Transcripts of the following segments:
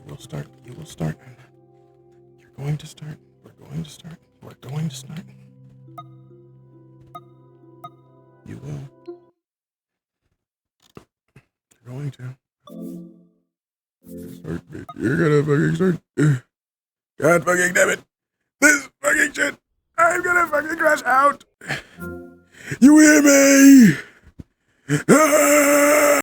will start. You will start. You're going to start. We're going to start. We're going to start. You will. You're going to. Start, bitch. You're gonna fucking start. God fucking damn it. This fucking shit. I'm gonna fucking crash out. You hear me? Ah!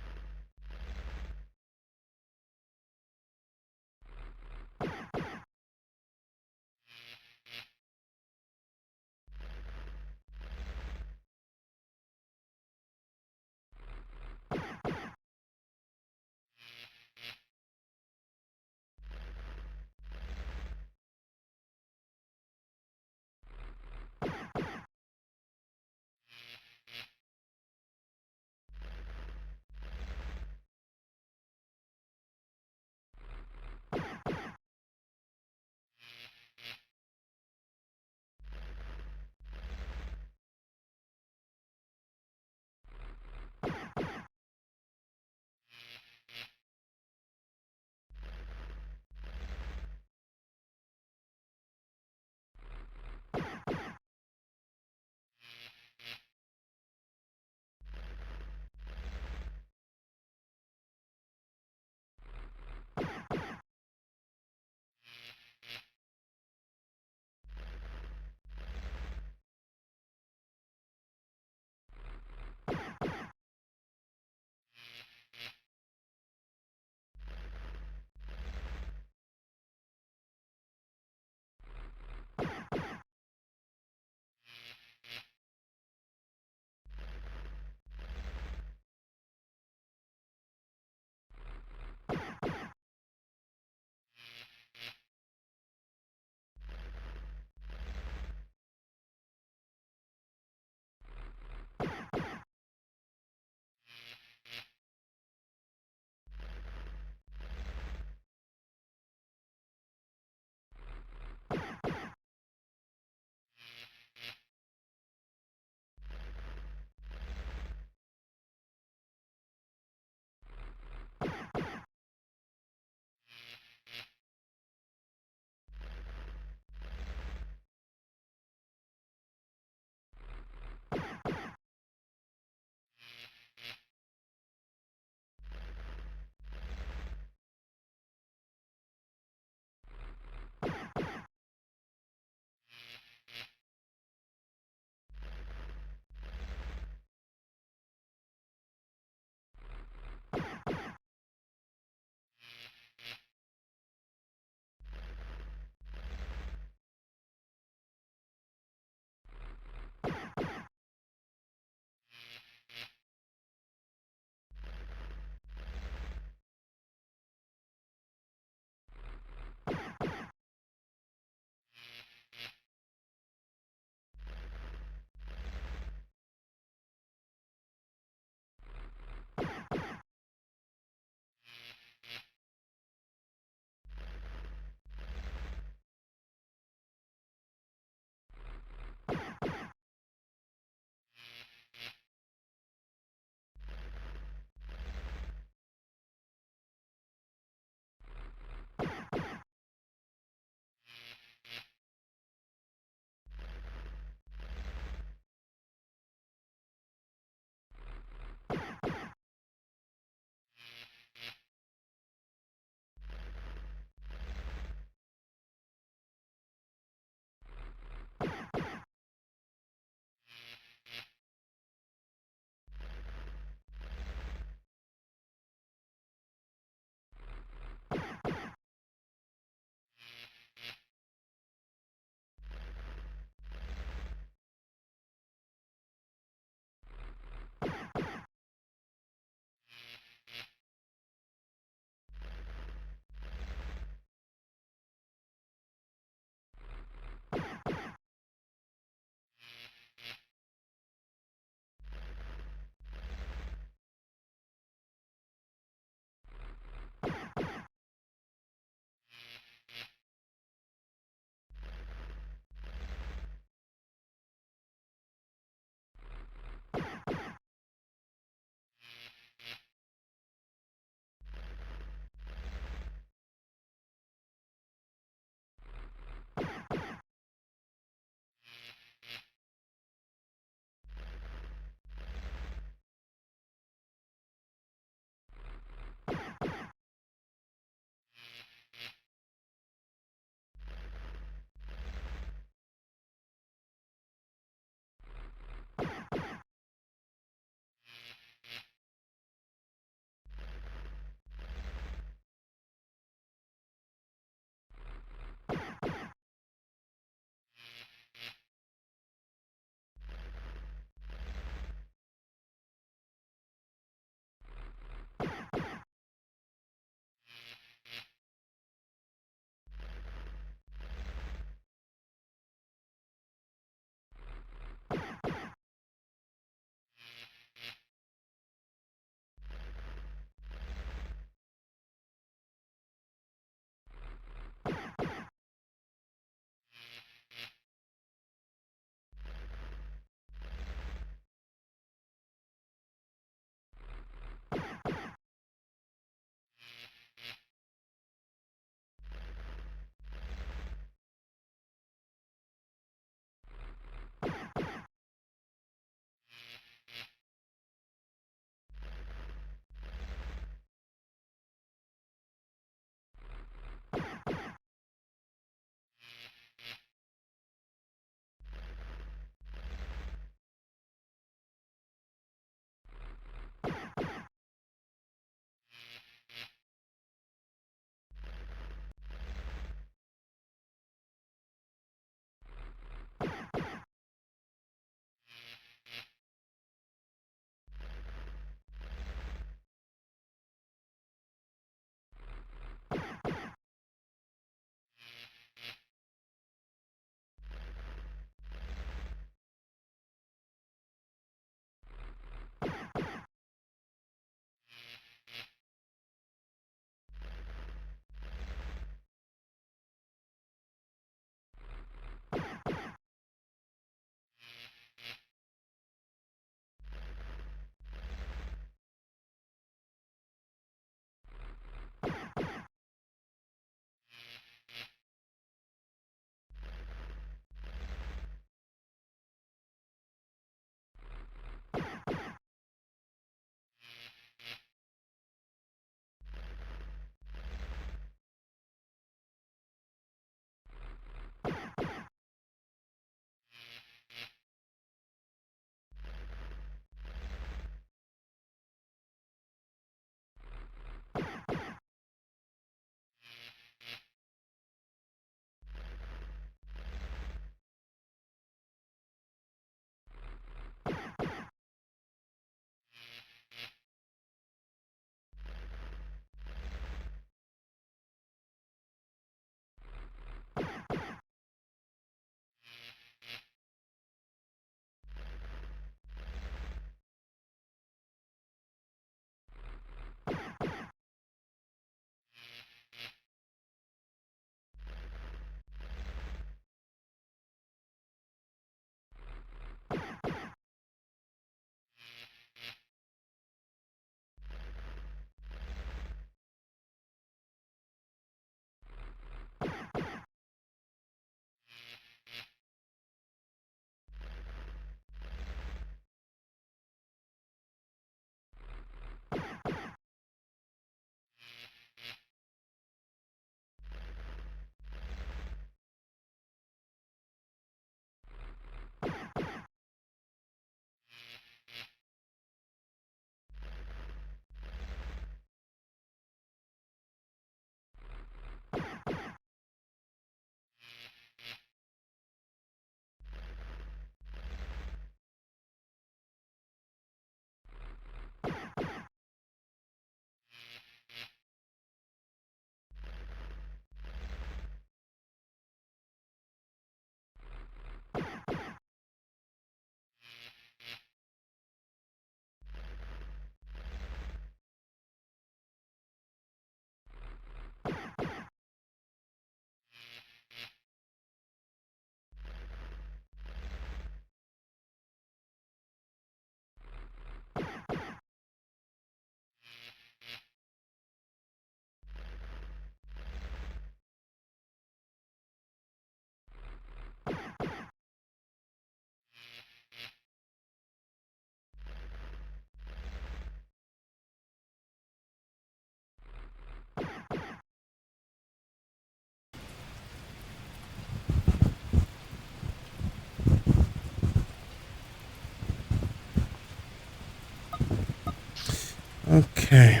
Okay.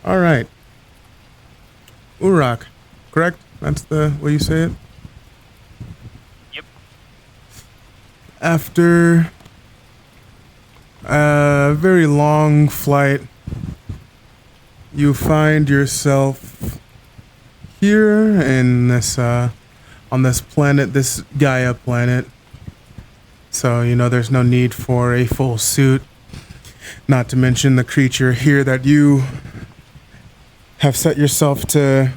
All right. Urak, correct? That's the way you say it? Yep. After a very long flight, you find yourself here in this, on this planet, this Gaia planet. So, you know, there's no need for a full suit. Not to mention the creature here that you have set yourself to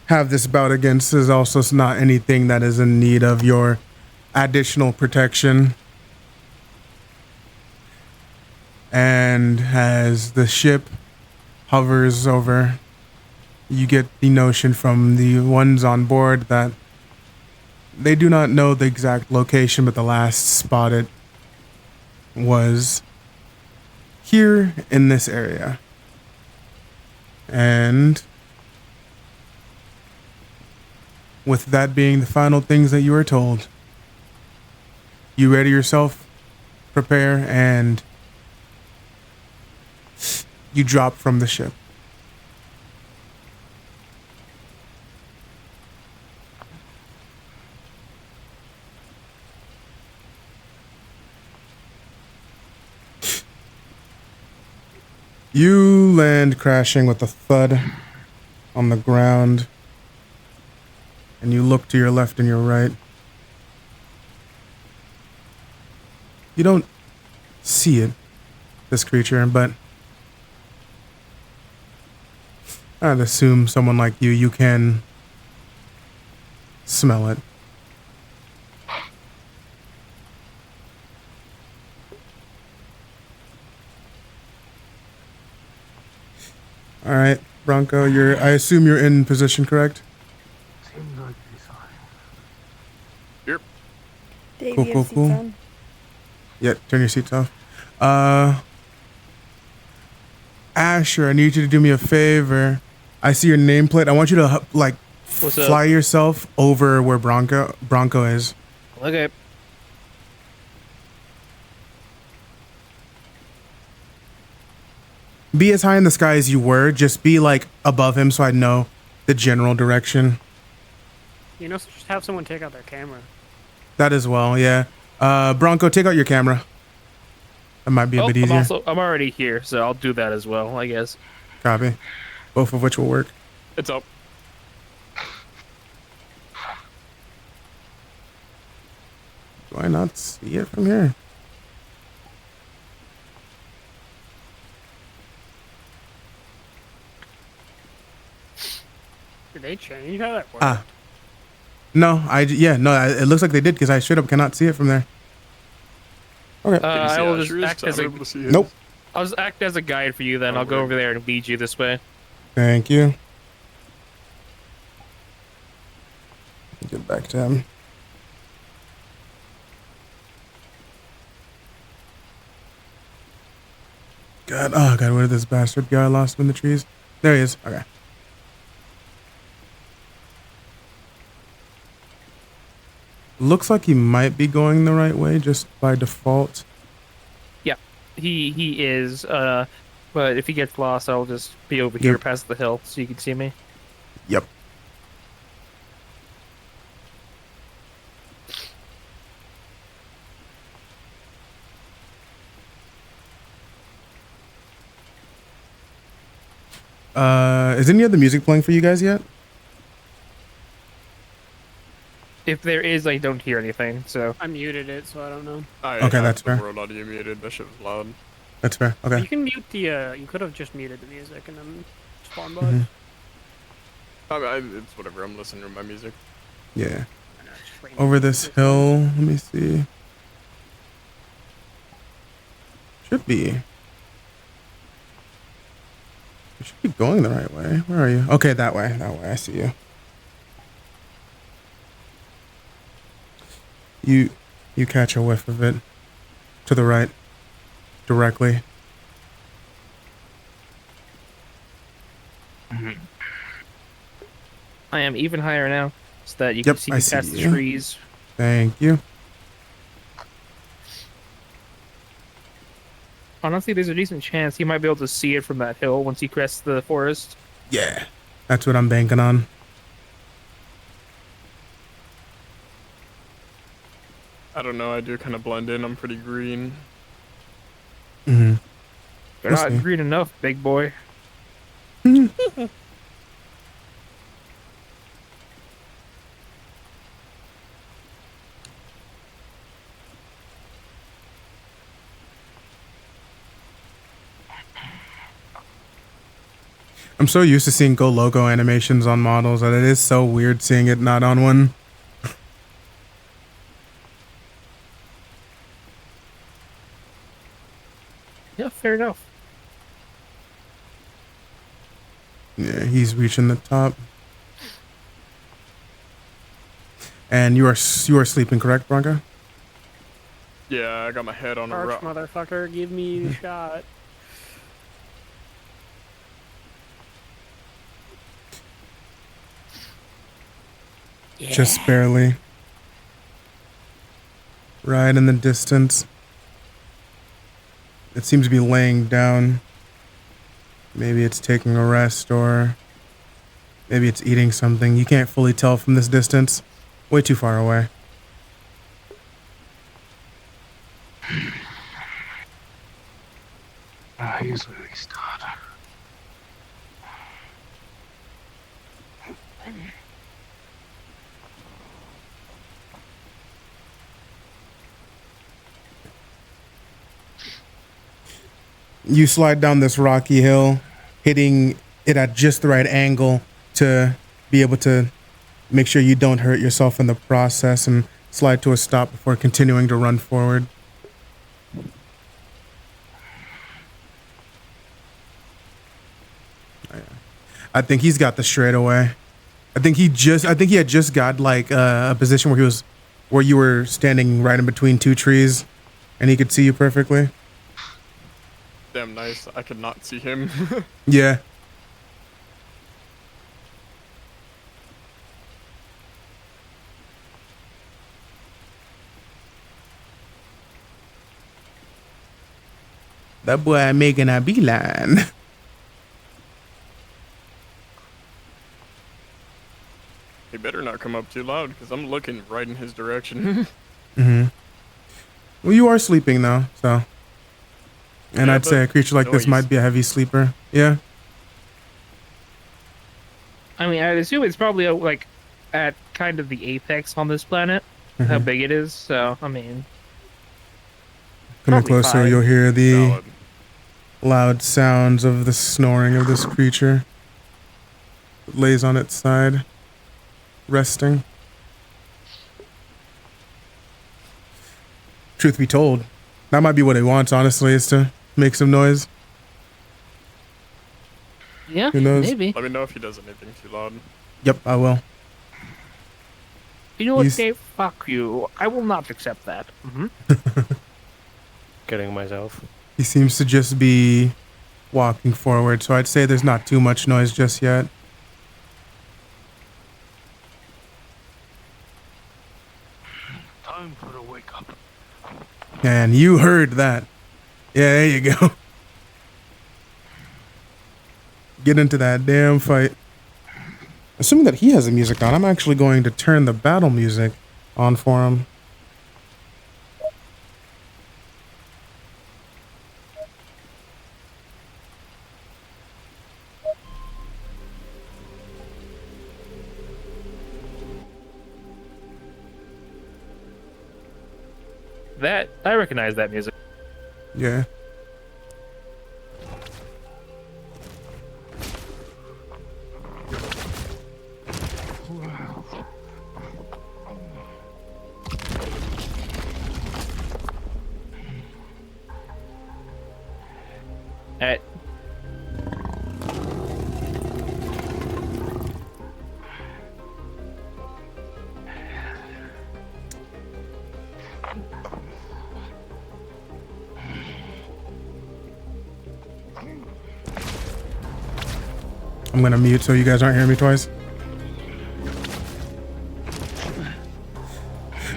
have this bout against is also not anything that is in need of your additional protection. And as the ship hovers over, you get the notion from the ones on board that they do not know the exact location, but the last spotted was here in this area. And with that being the final things that you are told, you ready yourself, prepare, and you drop from the ship. You land crashing with a thud on the ground, and you look to your left and your right. You don't see it, this creature, but I'd assume someone like you can smell it. All right, Bronco, I assume you're in position, correct? Seems like he's fine. Yep. Dave, Cool, you cool, have cool. seats on? Yeah, turn your seats off. Asher, I need you to do me a favor. I see your nameplate. I want you to like What's up? fly yourself over where Bronco is. Okay. Be as high in the sky as you were. Just be like above him so I know the general direction. You know, so just have someone take out their camera. That as well, yeah. Bronco, take out your camera. That might be a bit easier. I'm already here, so I'll do that as well, I guess. Copy. Both of which will work. It's up. Do I not see it from here? Did they change how that works? Ah. No, it looks like they did because I straight up cannot see it from there. Okay. I will just act as a Nope. I'll just act as a guide for you then. I'll go over there and lead you this way. Thank you. Get back to him. God, oh God, where did this bastard go? I lost him in the trees. There he is. Okay. Looks like he might be going the right way just by default. Yeah, he is. But if he gets lost, I'll just be over here past the hill so you can see me. Yep. Is any of the music playing for you guys yet? If there is, I don't hear anything. So I muted it, so I don't know. Okay, that's fair. World audio muted. That shit was loud. That's fair. Okay. You can mute the. You could have just muted the music and then spawn bot. Mhm. I mean, it's whatever. I'm listening to my music. Yeah. Over this hill. Let me see. Should be. You should be going the right way. Where are you? Okay, that way. That way. I see you. You catch a whiff of it. To the right. Directly. I am even higher now, so that you can see me past the trees. Thank you. honestly, there's a decent chance he might be able to see it from that hill once he crests the forest. Yeah, that's what I'm banking on. I don't know. I do kind of blend in. I'm pretty green. Mm-hmm. You're not green enough, big boy. I'm so used to seeing Go Logo animations on models that it is so weird seeing it not on one. Yeah, fair enough. Yeah, he's reaching the top. And you are sleeping, correct, Bronco? Yeah, I got my head on a Arch rock. motherfucker, give me the shot. Yeah. Just barely. Right in the distance. It seems to be laying down. Maybe it's taking a rest or maybe it's eating something. You can't fully tell from this distance. Way too far away. Usually we start. You slide down this rocky hill, hitting it at just the right angle to be able to make sure you don't hurt yourself in the process and slide to a stop before continuing to run forward. I think he's got the straightaway. I think he had just got like a position where you were standing right in between two trees and he could see you perfectly. Damn nice. I could not see him. Yeah. That boy making a beeline. He better not come up too loud because I'm looking right in his direction. Mm-hmm. Well, you are sleeping though, so. And Yeah, I'd say a creature like this noise. might be a heavy sleeper. Yeah. I mean, I'd assume it's probably like at kind of the apex on this planet, how Mhm. big it is. So, I mean, Coming probably closer, fine. you'll hear the Solid. loud sounds of the snoring of this creature. It lays on its side, resting. Truth be told, that might be what it wants, honestly, is to make some noise. yeah, Who knows? maybe. Let me know if he does anything too loud. Yep, I will. You know what, He's- Dave? Fuck you. I will not accept that. Getting myself. He seems to just be walking forward, so I'd say there's not too much noise just yet. Time for a wake up. And you heard that. Yeah, there you go. Get into that damn fight. Assuming that he has the music on, I'm actually going to turn the battle music on for him. That I recognize that music. Yeah. At I'm gonna mute so you guys aren't hearing me twice.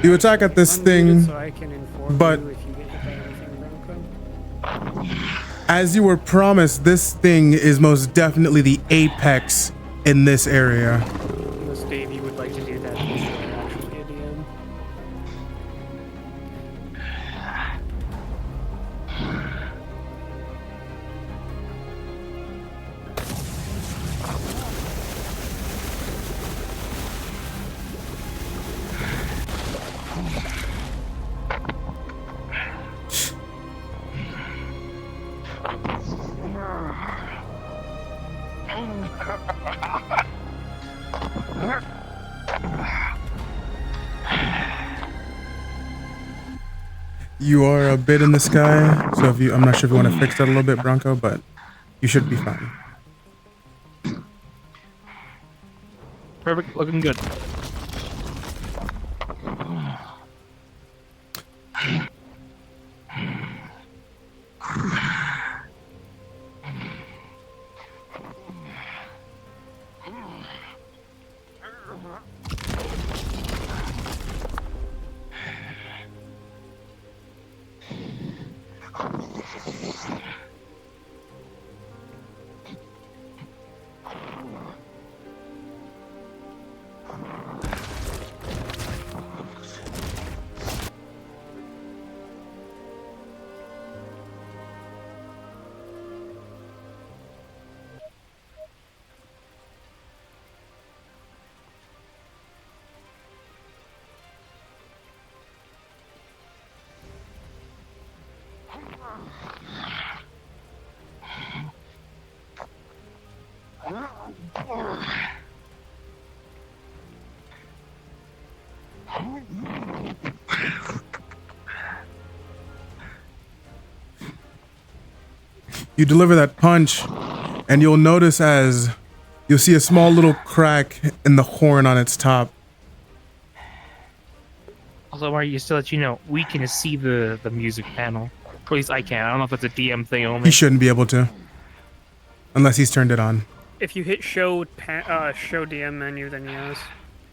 You attack at this Unmuted thing. so I can inform but- you if you get hit by anything, Bronco. As you were promised, this thing is most definitely the apex in this area. Unless Dave, you would like to do that since you're actually a DM. You are a bit in the sky, so if you, I'm not sure if you want to fix that a little bit, Bronco, but you should be fine. Perfect. Looking good. You deliver that punch, and you'll notice as you'll see a small little crack in the horn on its top. Also, Mario, just to let you know, we can see the music panel. At least I can. I don't know if that's a DM thing only. He shouldn't be able to, unless he's turned it on. If you hit show DM menu, then yes.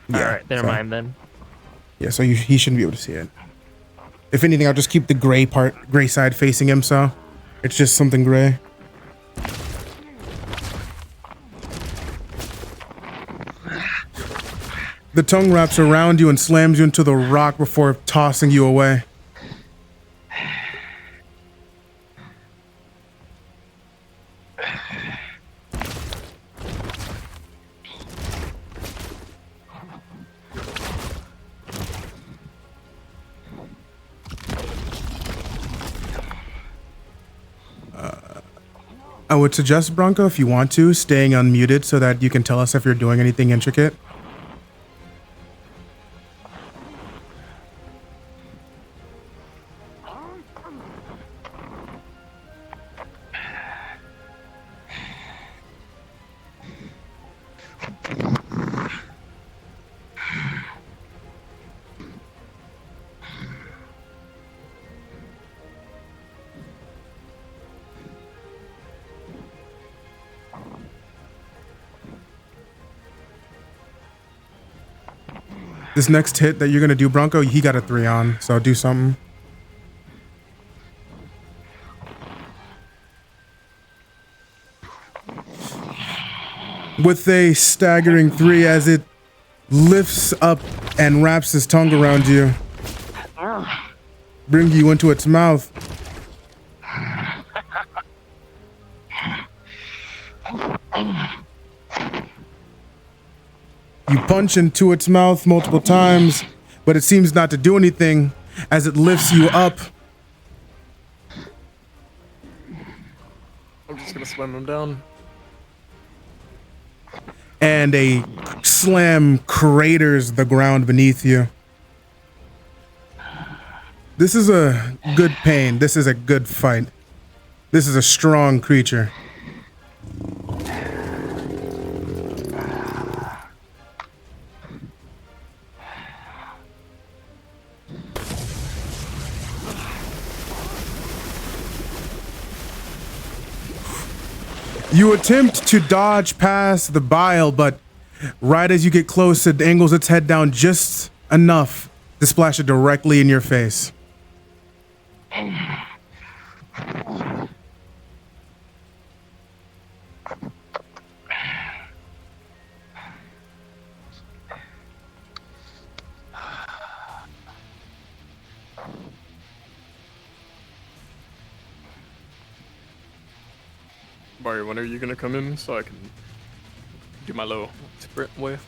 Yeah, All right, never mind then. Yeah, so he shouldn't be able to see it. If anything, I'll just keep the gray side facing him, so it's just something gray. The tongue wraps around you and slams you into the rock before tossing you away. I would suggest, Bronco, if you want to, staying unmuted so that you can tell us if you're doing anything intricate. This next hit that you're gonna do, Bronco, he got a 3 on, so do something. With a staggering 3 as it lifts up and wraps his tongue around you, bring you into its mouth. You punch into its mouth multiple times, but it seems not to do anything as it lifts you up. I'm just gonna slam him down. And a slam craters the ground beneath you. This is a good pain. This is a good fight. This is a strong creature. You attempt to dodge past the bile, but right as you get close, it angles its head down just enough to splash it directly in your face. Barry, when are you gonna come in so I can do my little sprint wave?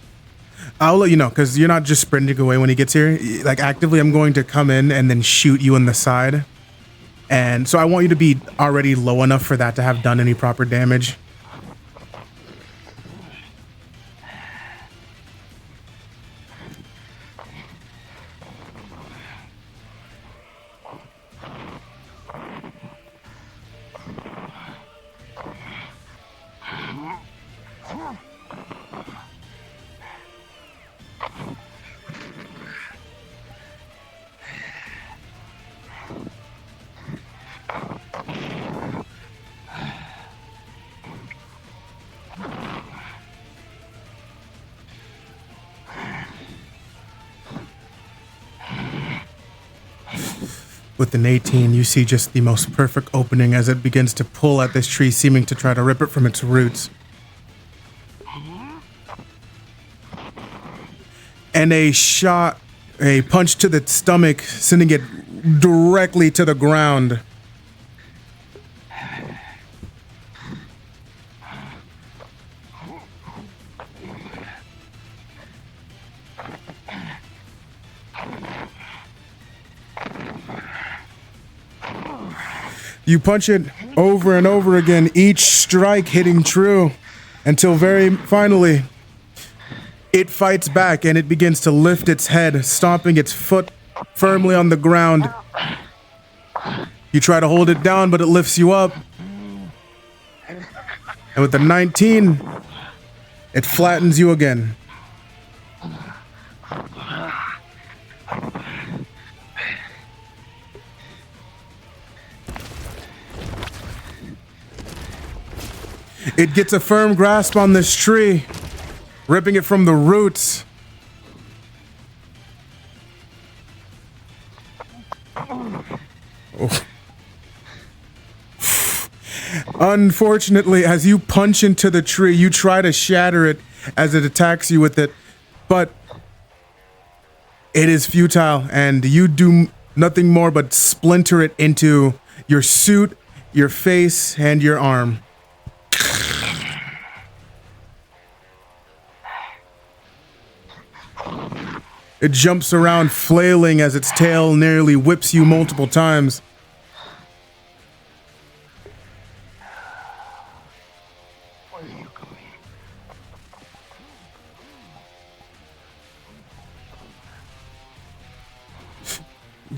I'll let you know, because you're not just sprinting away when he gets here. Like, actively, I'm going to come in and then shoot you in the side. And so I want you to be already low enough for that to have done any proper damage. With an 18, you see just the most perfect opening as it begins to pull at this tree, seeming to try to rip it from its roots. And a punch to the stomach, sending it directly to the ground. You punch it over and over again, each strike hitting true, until very finally, it fights back and it begins to lift its head, stomping its foot firmly on the ground. You try to hold it down, but it lifts you up. And with the 19, it flattens you again. It gets a firm grasp on this tree, ripping it from the roots. Oh. Unfortunately, as you punch into the tree, you try to shatter it as it attacks you with it, but it is futile, and you do nothing more but splinter it into your suit, your face, and your arm. It jumps around, flailing as its tail nearly whips you multiple times. Where are you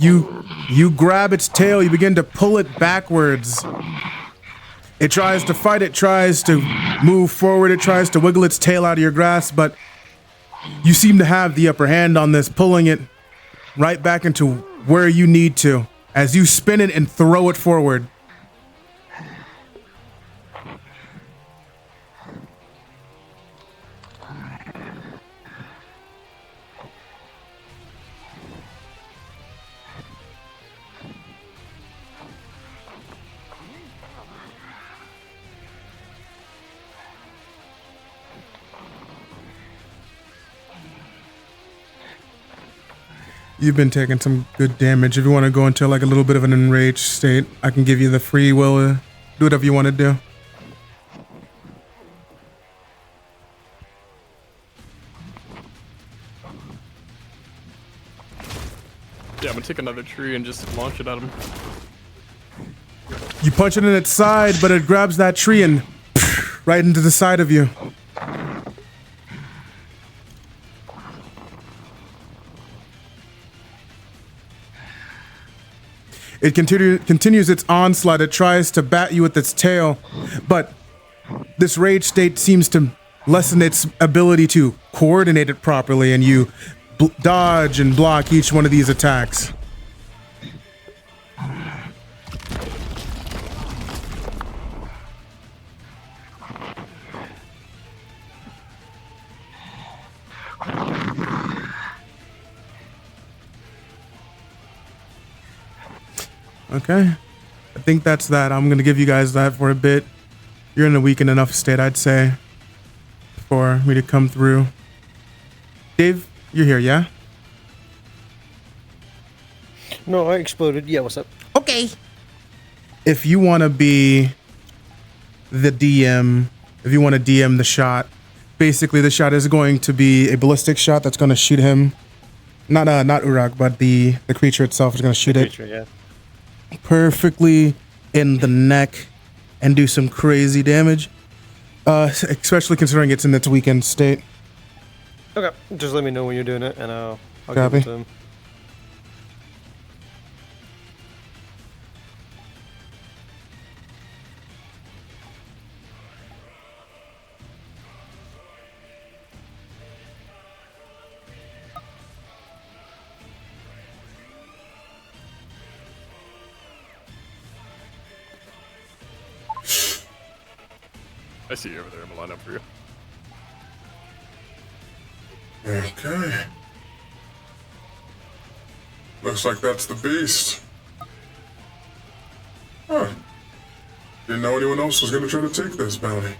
going? You grab its tail, you begin to pull it backwards. It tries to fight, it tries to move forward, it tries to wiggle its tail out of your grasp, but you seem to have the upper hand on this, pulling it right back into where you need to as you spin it and throw it forward. You've been taking some good damage. If you want to go into like a little bit of an enraged state, I can give you the free will to do whatever you want to do. Yeah, I'm gonna take another tree and just launch it at him. You punch it in its side, but it grabs that tree and right into the side of you. It continues its onslaught. It tries to bat you with its tail, but this rage state seems to lessen its ability to coordinate it properly, and you dodge and block each one of these attacks. Okay, I think that's that. I'm gonna give you guys that for a bit. You're in a weakened enough state, I'd say, for me to come through. Dave, you're here, yeah? No, I exploded. Yeah, what's up? Okay. If you want to be the DM, if you want to DM the shot. Basically, the shot is going to be a ballistic shot that's going to shoot him. Not Urag, but the creature itself is going to shoot Yeah. perfectly in the neck and do some crazy damage. Especially considering it's in its weakened state. Okay, just let me know when you're doing it, and I'll give Copy. it to him. I see you over there. I'm gonna line up for you. Okay. Looks like that's the beast. Huh. Didn't know anyone else was gonna try to take this bounty.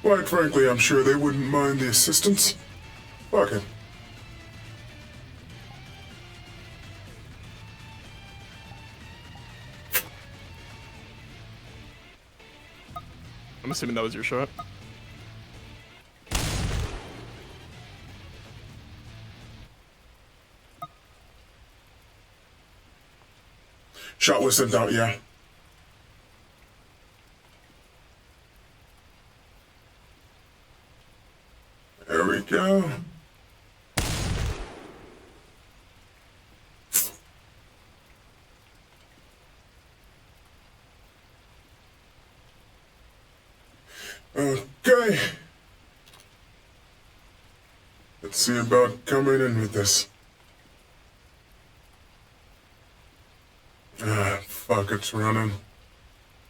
Quite frankly, I'm sure they wouldn't mind the assistance. Fuck it. I'm assuming that was your shot. Shot was sent out, yeah. There we go. Okay. Let's see about coming in with this. Ah, fuck, it's running.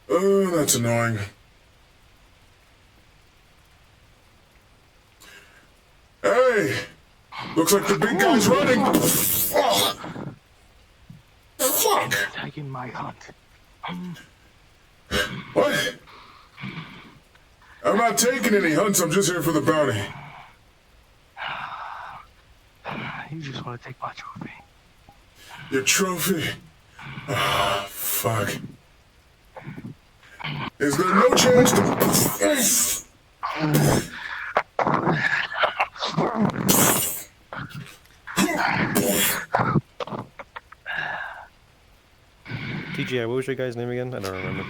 Oh, that's annoying. Hey! Looks like the big guy's running! Oh. Fuck! Taking my hunt. What? I'm not taking any hunts, I'm just here for the bounty. You just want to take my trophy. Your trophy? Ah, fuck. Is there no chance to... TGI, what was your guy's name again? I don't remember.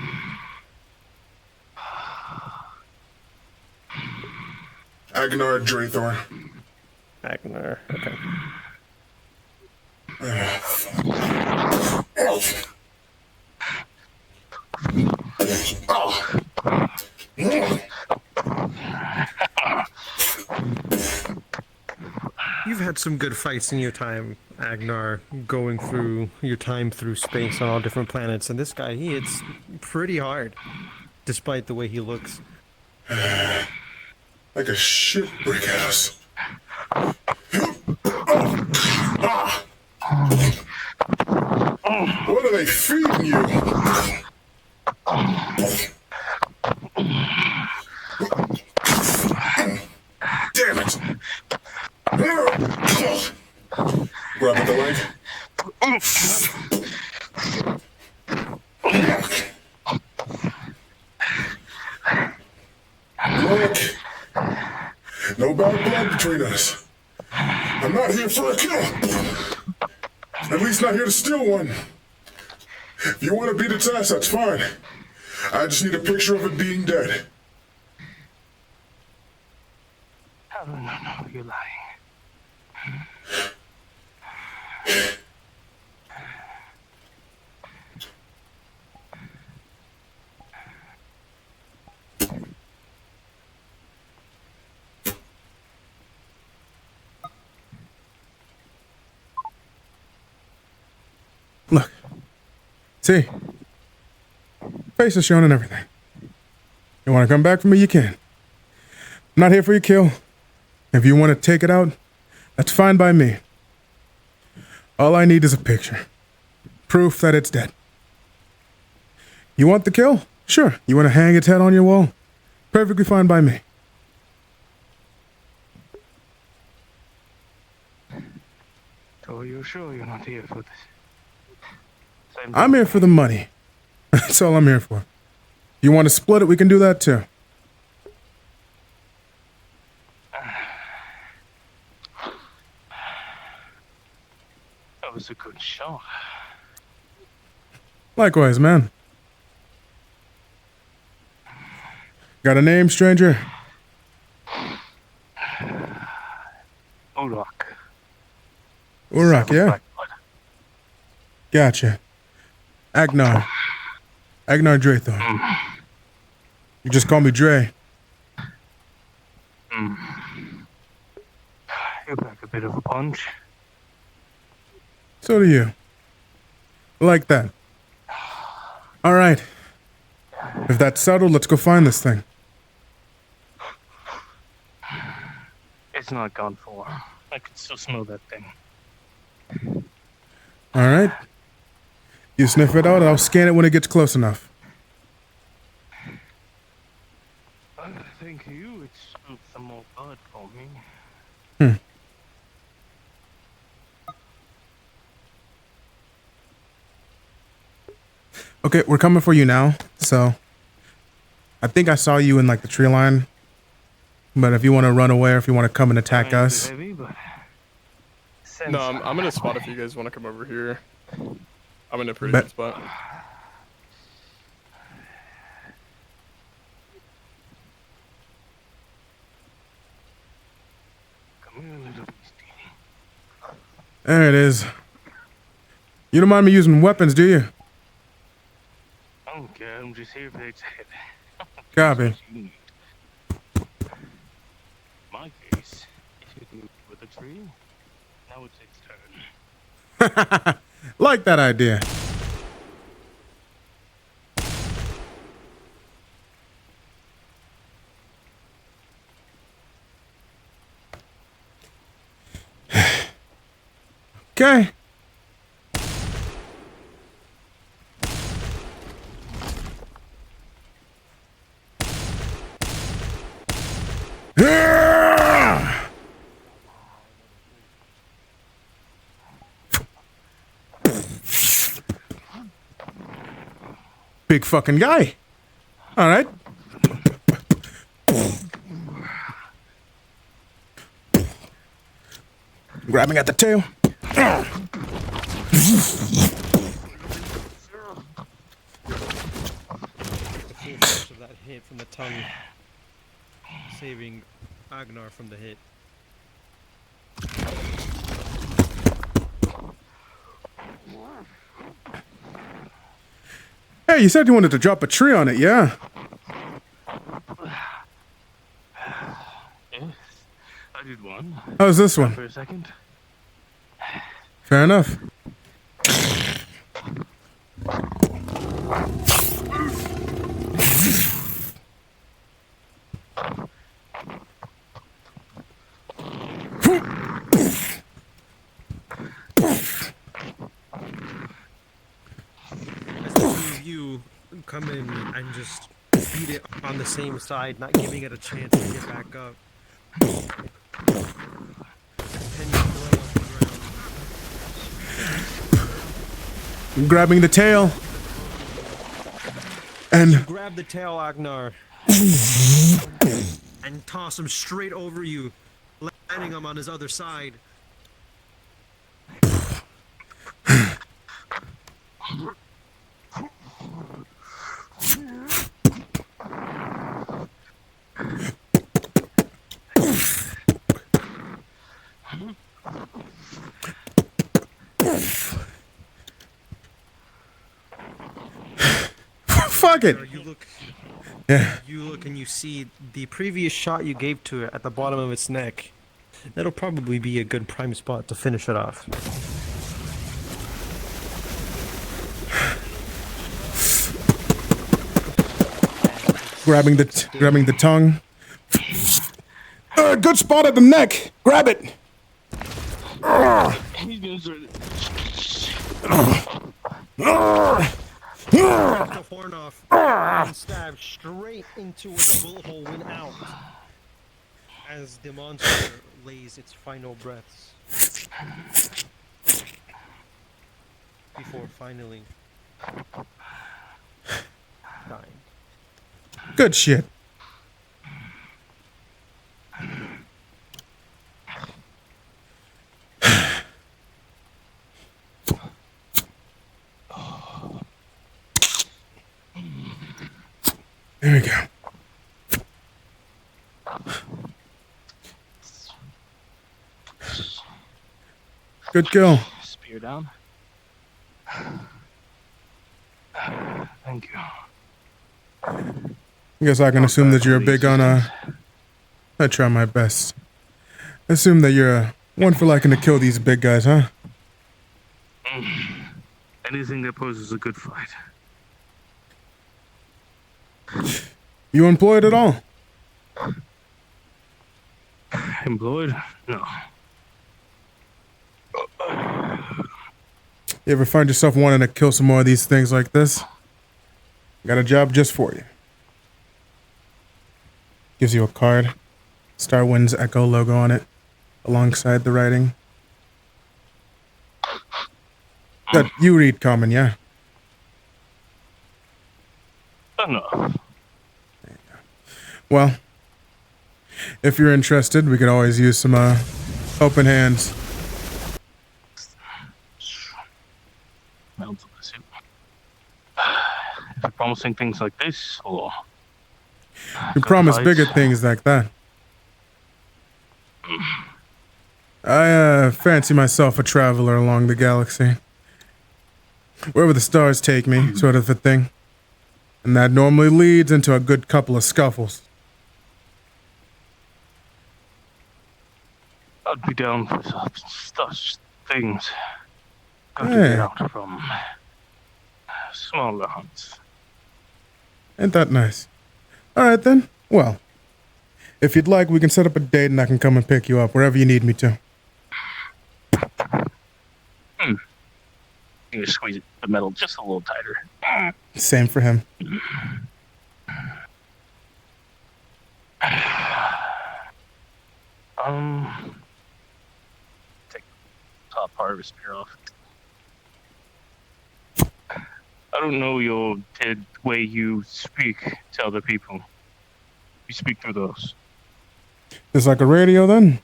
Agnar Drathor. Agnar, okay. You've had some good fights in your time, Agnar, going through your time through space on all different planets, and this guy, he hits pretty hard, despite the way he looks. Like a shit brick house. What are they feeding you? Damn it! Grab at the leg. Look, no bad blood between us. I'm not here for a kill. At least not here to steal one. If you want to beat its ass, that's fine. I just need a picture of it being dead. No, you're lying. Look. See? Face is shown and everything. You want to come back for me, you can. I'm not here for your kill. If you want to take it out, that's fine by me. All I need is a picture. Proof that it's dead. You want the kill? Sure. You want to hang its head on your wall? Perfectly fine by me. So you're sure you're not here for this? Same I'm here for the money. That's all I'm here for. You want to split it? We can do that too. That was a good shot. Likewise, man. Got a name, stranger? Urok. Urok, yeah. Gotcha. Agnar. Agnar Draythorn. You just call me Dre. You pack a bit of a punch. So do you. Like that. All right. If that's settled, let's go find this thing. It's not gone for. I can still smell that thing. All right. You sniff it out, I'll scan it when it gets close enough. I think you would scoop some more blood for me. Okay, we're coming for you now. So, I think I saw you in like the tree line. But if you want to run away or if you want to come and attack us. Heavy, but No, I'm in a spot if you guys want to come over here. I'm in a pretty Bet. good spot. Come here, little beastie. There it is. You don't mind me using weapons, do you? I don't care. I'm just here for the head. Copy. My case, if you can with a tree, now it's its turn. Like that idea. Okay. Big fucking guy. All right. Grabbing at the tail. The full force of that hit from the tongue, saving Agnar from the hit. Hey, you said you wanted to drop a tree on it, yeah? Yes, I did one. How's this one? For a second. Fair enough. As the two of you come in and just beat it on the same side, not giving it a chance to get back up. And you throw off the ground. Grabbing the tail. And Grab the tail, Agnar, and toss him straight over you, landing him on his other side. fuck it. You look, Yeah. you look, and you see the previous shot you gave to it at the bottom of its neck. That'll probably be a good prime spot to finish it off. Grabbing the tongue. Good spot at the neck. Grab it. He's gonna start. Cut the horn off and stab straight into where the bullet hole went out as the monster lays its final breaths before finally Good shit. There we go. Good kill. Spear down. Thank you. I guess I can assume that you're big on I try my best. Assume that you're one for liking to kill these big guys, huh? Anything that poses a good fight. You employed at all? Employed? No. You ever find yourself wanting to kill some more of these things like this? Got a job just for you. Gives you a card. Starwind's Echo logo on it, alongside the writing. That you read common, yeah? No. Well, if you're interested, we could always use some open hands. If you're promising things like this, or We promise bigger things like that. I fancy myself a traveler along the galaxy. Wherever the stars take me, sort of a thing. And that normally leads into a good couple of scuffles. I'd be down for such things. Got to Hey. get out from smaller hunts. Ain't that nice? Alright then. Well, if you'd like, we can set up a date and I can come and pick you up wherever you need me to. You can squeeze the metal just a little tighter. Same for him. Take the top part of his spear off. I don't know the way you speak to other people. You speak through those. Just like a radio then?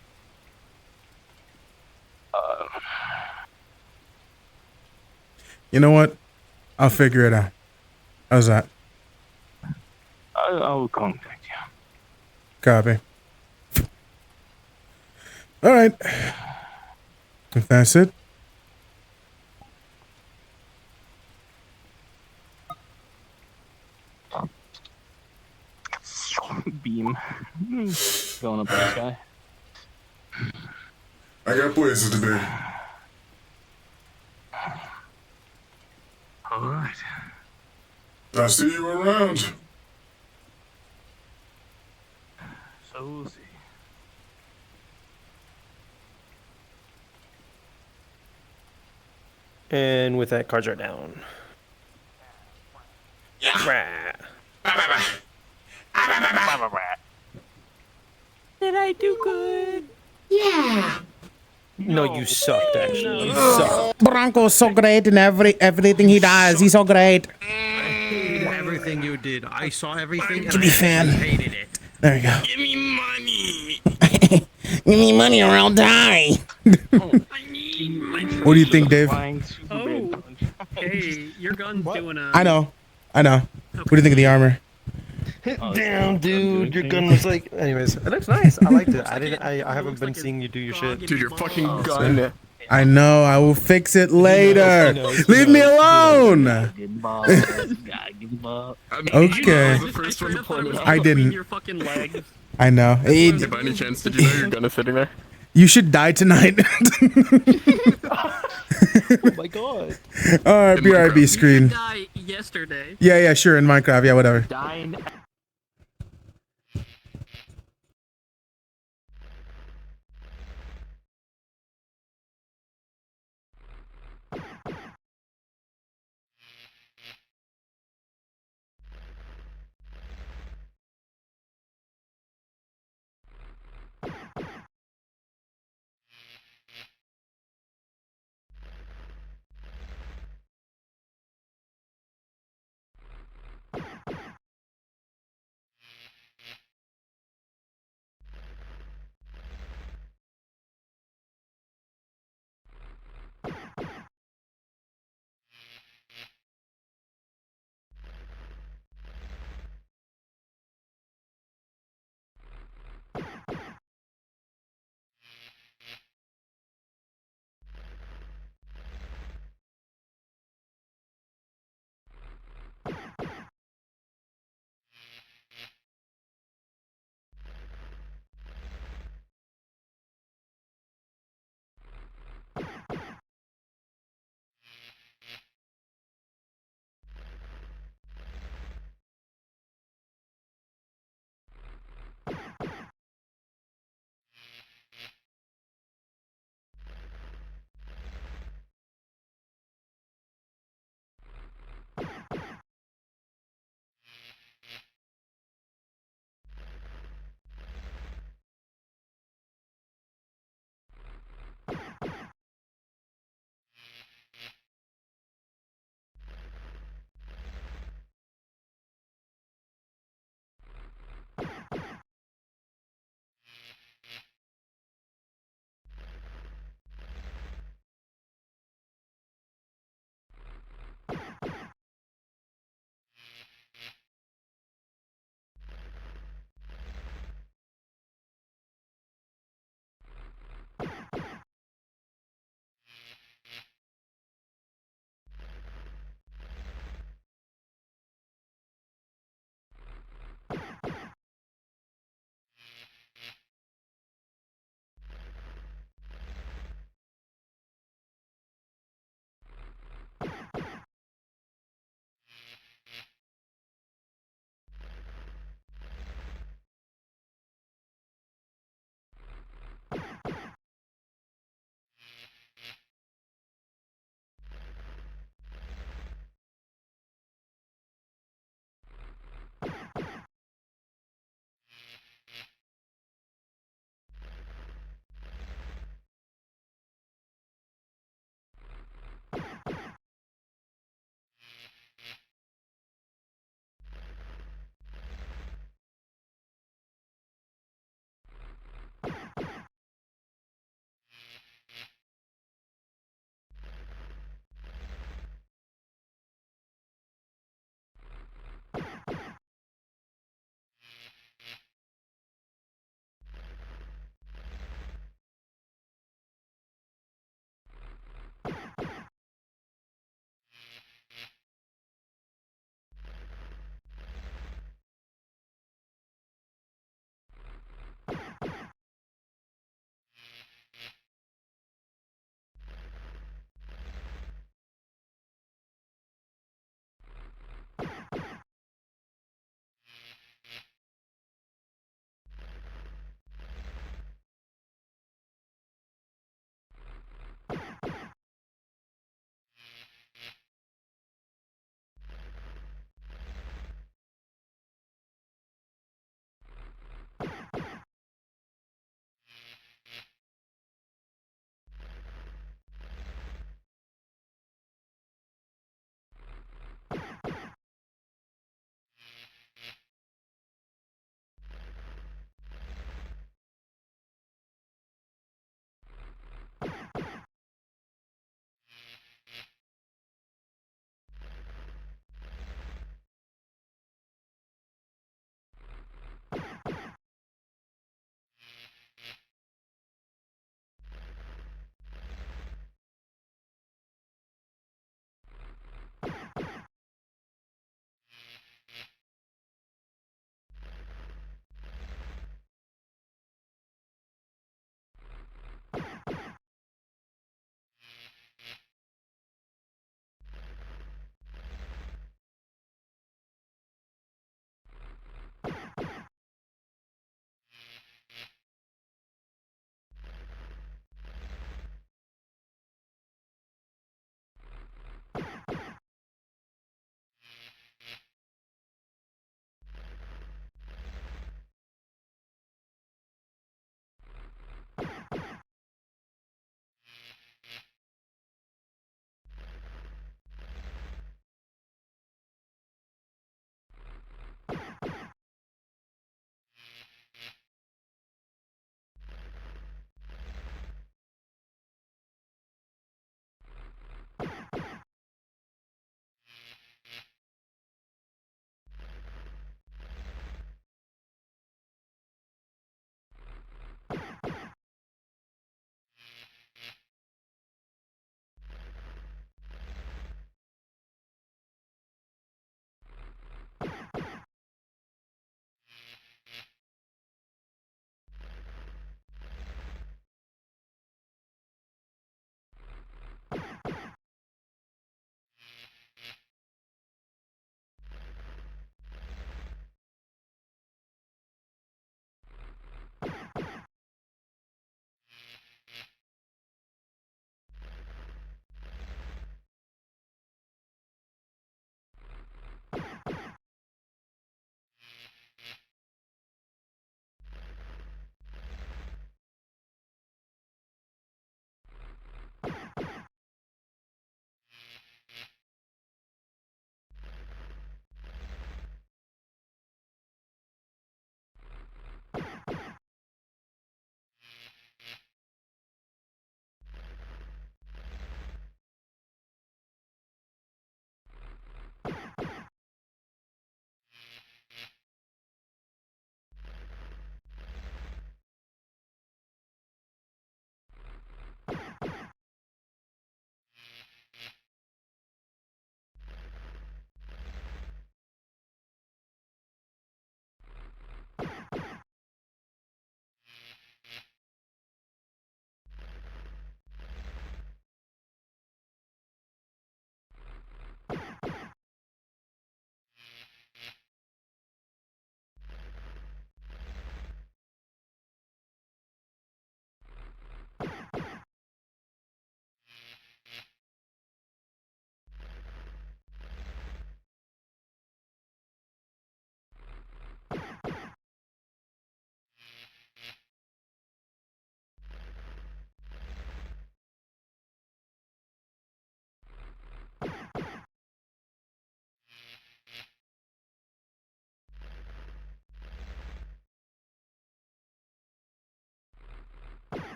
You know what? I'll figure it out. How's that? I'll contact you. Copy. Alright. If that's it. Beam. Going up in the sky. I got places to be. Alright. I'll see you around. So we'll see. And with that, cards are down. Yeah. Did I do good? No, you sucked, actually. You sucked. Bronco's so great in everything he does. He's so great. I hated everything you did. I saw everything. Give me fan. I hated it. There you go. Give me money! Give me money or I'll die. What do you think, Dave? Oh, hey, your gun's doing a. I know. What do you think of the armor? Damn, dude, your gun was like. Anyways, it looks nice. I liked it. I haven't been seeing you do your shit. Dude, your fucking gun. I know. I will fix it later. Leave me alone. Okay. The first one to point it out. I didn't. Your fucking leg. I know. Hey, by any chance, did you know your gun is sitting there? You should die tonight. Oh my god. Alright, BRB screen. Die yesterday. Yeah, sure, in Minecraft. Yeah, whatever. Dying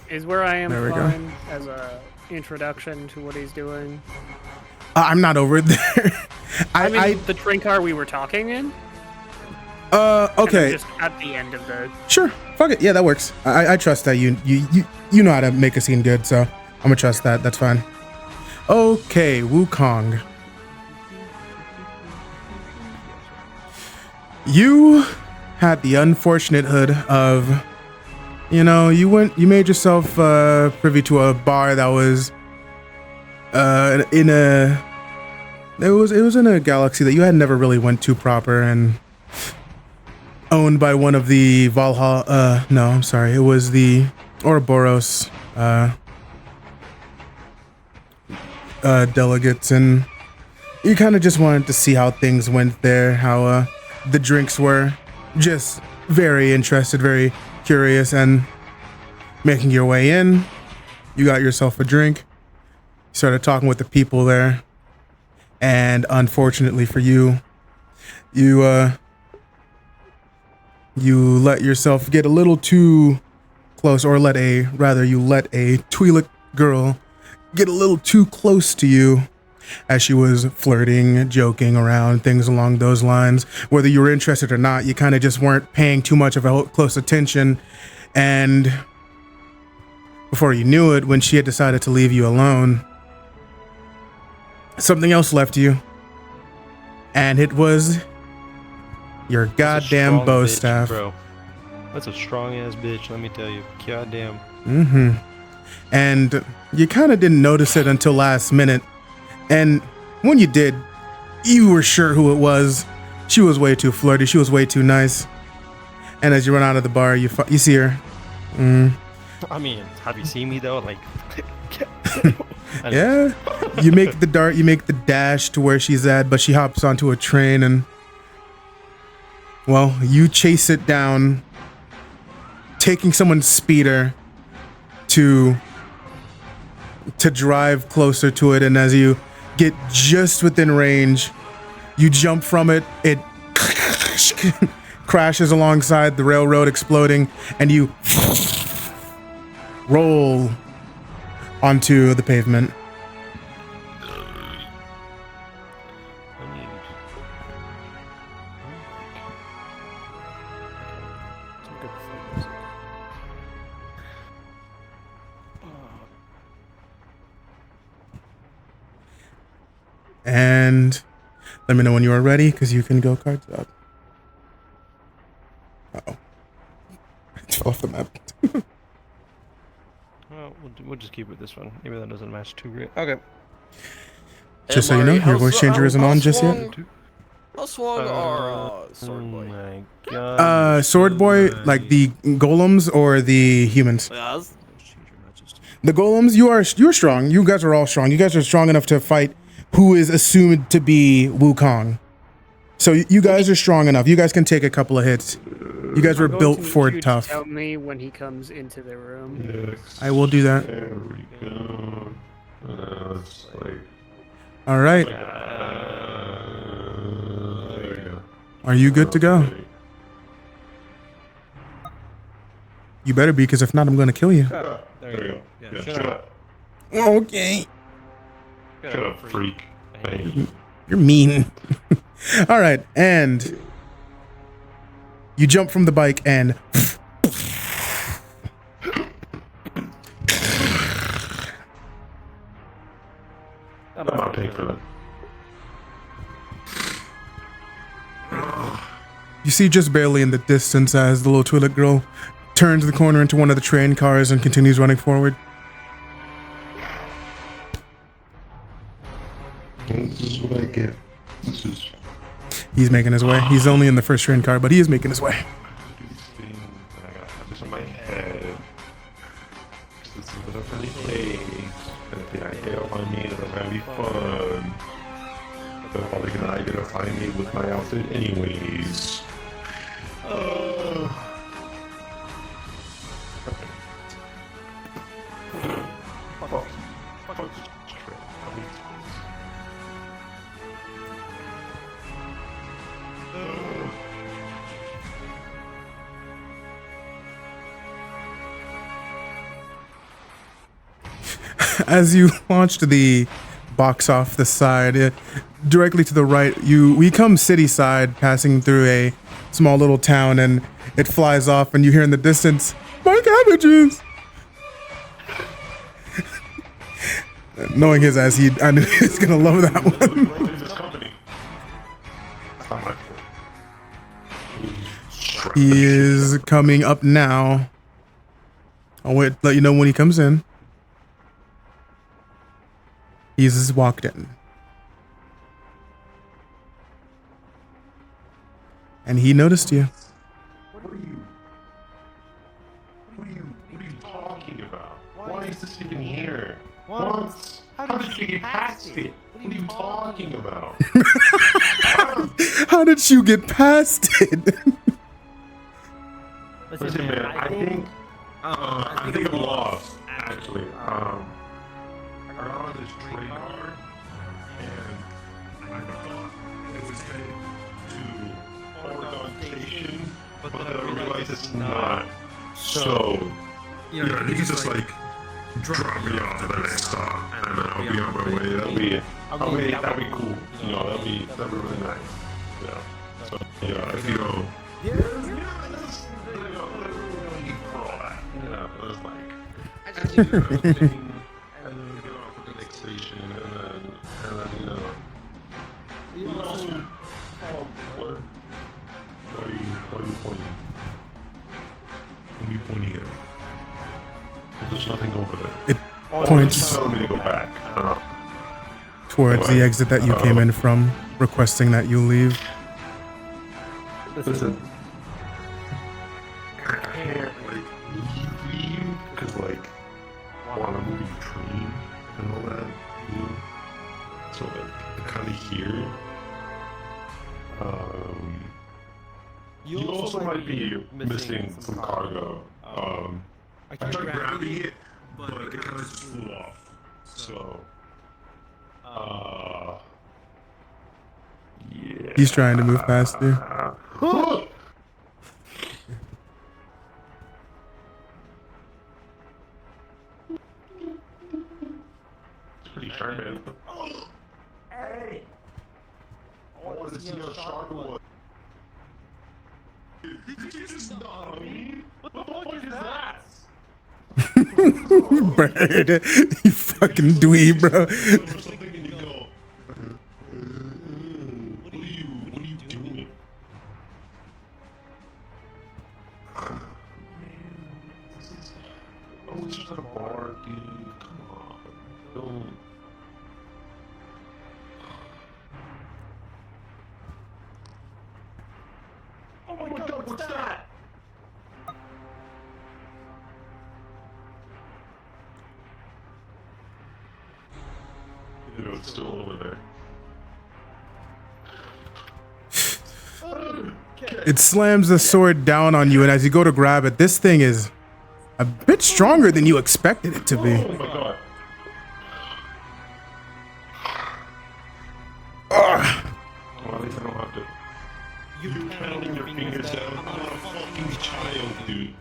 Is where I am There we go. fine as a introduction to what he's doing? I'm not over there. I mean, the train car we were talking in? Okay. Just at the end of the... Sure. Fuck it. Yeah, that works. I trust that you know how to make a scene good, so I'm gonna trust that. That's fine. Okay, Wukong. You had the unfortunate hood of, you made yourself privy to a bar that was it was in a galaxy that you had never really went to proper, and owned by one of the Valhalla, no, I'm sorry, it was the Ouroboros delegates, and you kind of just wanted to see how things went there, how the drinks were. Just very interested, very curious, and making your way in, you got yourself a drink, started talking with the people there, and unfortunately for you, you let yourself get a little too close, or you let a Twi'lek girl get a little too close to you as she was flirting, joking around, things along those lines. Whether you were interested or not, you kind of just weren't paying too much of a close attention. And before you knew it, when she had decided to leave you alone, something else left you. And it was your goddamn bow staff. Bro. That's a strong ass bitch, let me tell you. Goddamn. Mm-hmm. And you kind of didn't notice it until last minute. And when you did, you were sure who it was. She was way too flirty. She was way too nice. And as you run out of the bar, you see her. I mean, have you seen me though? Like, yeah. You make the dart. You make the dash to where she's at, but she hops onto a train, and well, you chase it down, taking someone's speeder to drive closer to it. And as you get just within range, you jump from it. It crashes alongside the railroad, exploding, and you roll onto the pavement. And let me know when you are ready, because you can go cards up. Uh-oh. It fell off the map. well, we'll just keep it this one. Maybe that doesn't match too great. Okay. Just so you know, your voice changer isn't on just yet. How swung are Sword Boy? My God. Sword Boy, like the golems or the humans? Yeah, The golems, you're strong. You guys are all strong. You guys are strong enough to fight who is assumed to be Wukong. So you guys are strong enough. You guys can take a couple of hits. You guys were I'm going built to need for you to tough. Tell me when he comes into the room. I will do that. There we go. It's like, All right. there we go. Are you good to go? You better be, because if not, I'm going to kill you. There There you we go. go. Yeah, Yeah, shut shut up. up. Okay. Shut Shut up, freak. Hey. You're mean. All right. And you jump from the bike and I'll pay for that. you see just barely in the distance as the little Twi'lek girl turns the corner into one of the train cars and continues running forward. This is what I get. This is He's making his way. He's only in the first train car, but he is making his way. these things, and I gotta have this in my head. This is what I really play. And the idea on me that I'm gonna be fun. But they're probably gonna identify me with my outfit anyways. Fuck this trip. I mean, As you launched the box off the side, directly to the right, we come city side, passing through a small little town, and it flies off, and you hear in the distance, "My cabbages!" Knowing his ass, I knew he was gonna love that one. He is coming up now. I'll wait, let you know when he comes in. He's just walked in. And he noticed you. What are you talking about? Why is this even here? What? How did you get past it? What are you talking about? How did you get past it? Listen, man, I think I'm lost, actually. I got on this train car, and I thought it was headed to Oregon Station, but then I realized it's not. So, you know, you can just like drop me off at the next stop, and then I'll be on my way. That'd be cool. You know, that'd be really nice. Yeah. So, yeah, if you go. I just do the thing, and then get off at the next station, and then what are you pointing? What are you pointing at? There's nothing over there. It points telling me to go back. towards the exit that you came in from, requesting that you leave. Listen. I can't, leave, because, I want to move the train and all that, you know? So, I'm kind of here. You also might be missing some cargo. I tried grabbing it, but it kind of just flew off. So, yeah. He's trying to move past you. Pretty sharp, man. Hey! I wanted to see how sharp it was. Did you just nod on me? What the fuck is that? Bird, you fucking dweeb, bro. What are you doing? Oh, it's just a bar, dude. Come on. Don't. Oh my god, what's that? You know, it's still over there. It slams the sword down on you, and as you go to grab it, this thing is a bit stronger than you expected it to be. Oh my god. Well, at least I don't have to. You pounding your fingers down. I'm not a fucking child, dude.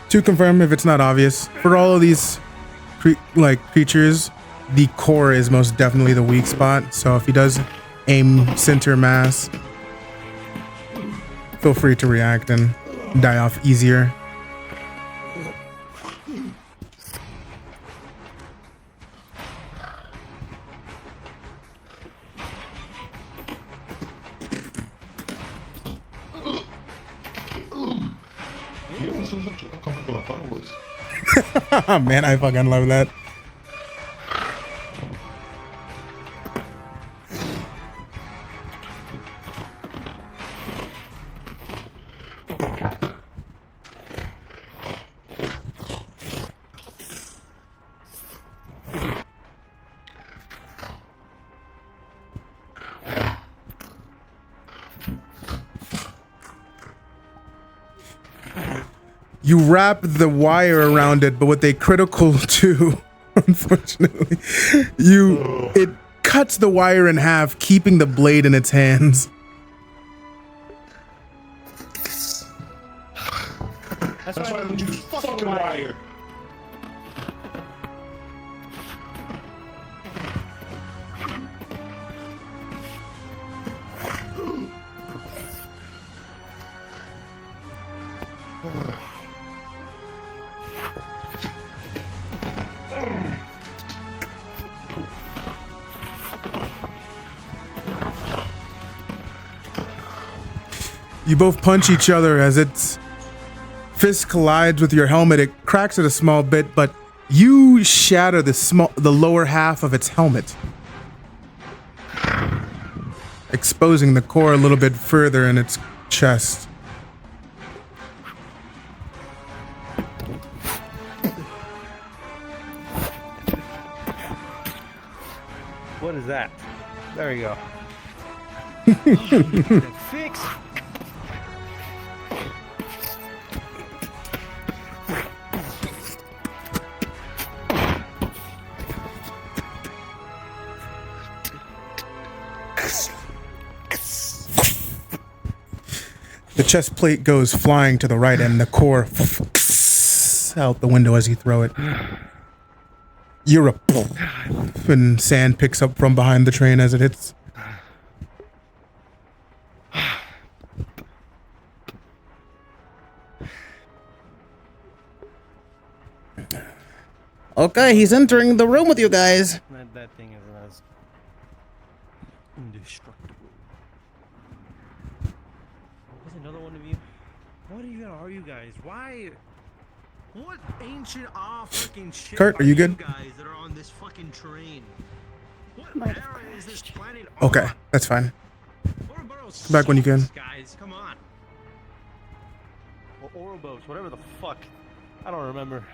To confirm, if it's not obvious, for all of these creatures, the core is most definitely the weak spot. So if he does aim center mass, feel free to react and die off easier. Man, I fucking love that. You wrap the wire around it, but with a critical two, unfortunately, it cuts the wire in half, keeping the blade in its hands. That's why I don't use fucking wire. You both punch each other as its fist collides with your helmet. It cracks it a small bit, but you shatter the lower half of its helmet, exposing the core a little bit further in its chest. What is that? There you go. Fix. The chest plate goes flying to the right and the core out the window as you throw it. You're a and sand picks up from behind the train as it hits. Okay, he's entering the room with you guys. That thing isn't as indestructible. There's another one of you. What even are you guys? Why? What ancient freaking shit Kurt, are you good? guys that are on this fucking train? What era is this planet Okay, that's fine. Ouroboros Back when you can. sucks, guys, come on. Or Ouroboros, whatever the fuck. I don't remember.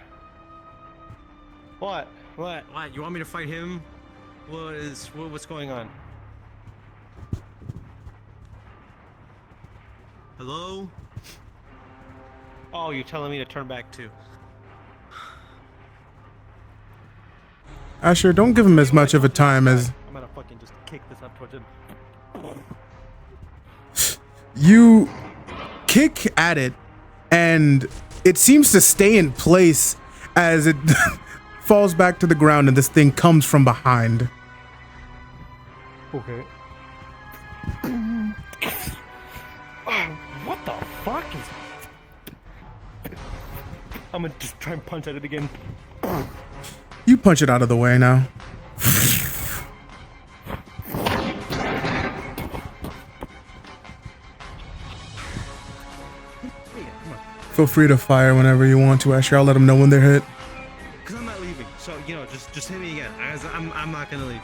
What? What? You want me to fight him? What's going on? Hello? Oh, you're telling me to turn back too. Asher, don't give him as much of a time as... I'm gonna fucking just kick this up towards him. You kick at it, and it seems to stay in place as it falls back to the ground, and this thing comes from behind. Okay. What the fuck is... I'm gonna just try and punch at it again. You punch it out of the way now. Feel free to fire whenever you want to, Asher. I'll let them know when they're hit. Cause I'm not leaving, so just hit me again. I'm not gonna leave.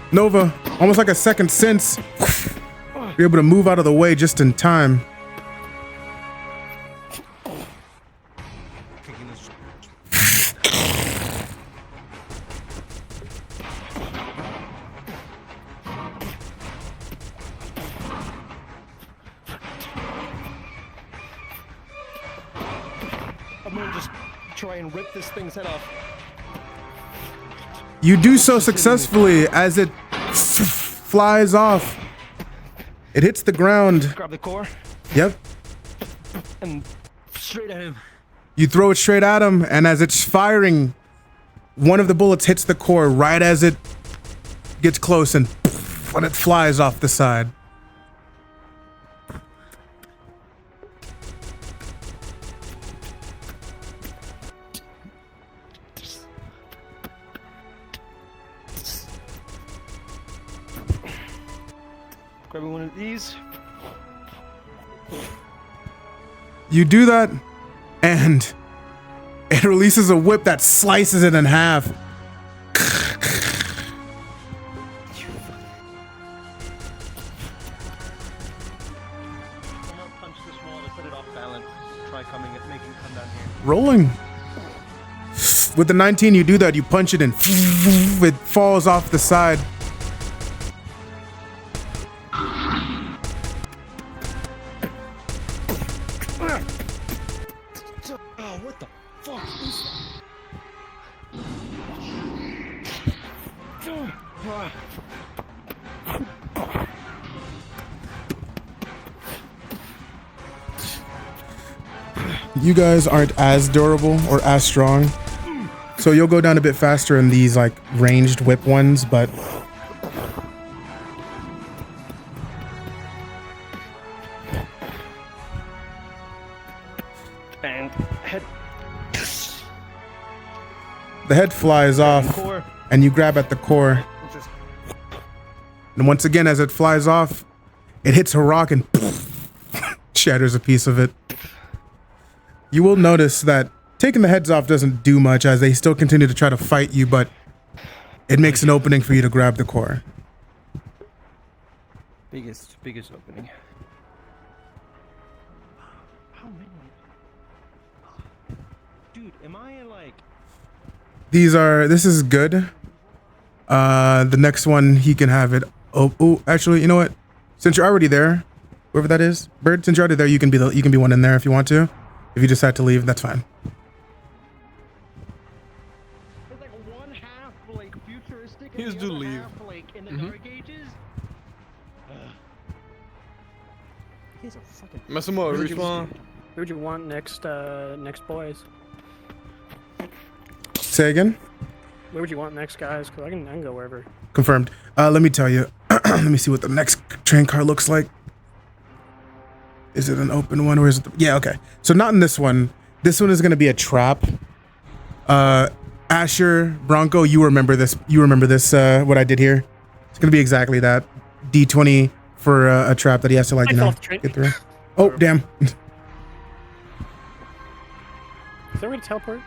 Nova, almost like a second sense. You're able to move out of the way just in time. I'm gonna just try and rip this thing's head off. You do so successfully as it flies off. It hits the ground. Grab the core. Yep. And straight at him. You throw it straight at him, and as it's firing, one of the bullets hits the core right as it gets close, and when it flies off the side. Grabbing one of these. You do that, and it releases a whip that slices it in half. I'm gonna punch this wall to put it off balance. Try making it come down here. Rolling. With the 19, you do that. You punch it and it falls off the side. Oh, what the fuck is that? You guys aren't as durable or as strong, so you'll go down a bit faster in these like ranged whip ones, but And head. the head flies off Core. and you grab at the core. Just And once again, as it flies off, it hits a rock and shatters a piece of it. You will notice that taking the heads off doesn't do much as they still continue to try to fight you, but it makes an opening for you to grab the core. biggest opening. How many? Dude, am I like? This is good. The next one, he can have it. Oh, actually, you know what? Since you're already there, whoever that is, Bird, since you're already there, you can be one in there if you want to. If you decide to leave, that's fine. There's like one half like futuristic. He just do leave. Like in the dark ages. He's a fucking. Mess him up, respawn. Who would you want next boys? Say again? Where would you want next, guys? Because I can go wherever. Confirmed. Let me tell you. Let me see what the next train car looks like. Is it an open one or is it? Yeah, okay. So not in this one. This one is going to be a trap. Asher, Bronco, you remember this. You remember this, what I did here? It's going to be exactly that. D20 for a trap that he has to, like, get through. Oh, damn. Is there a way to teleport?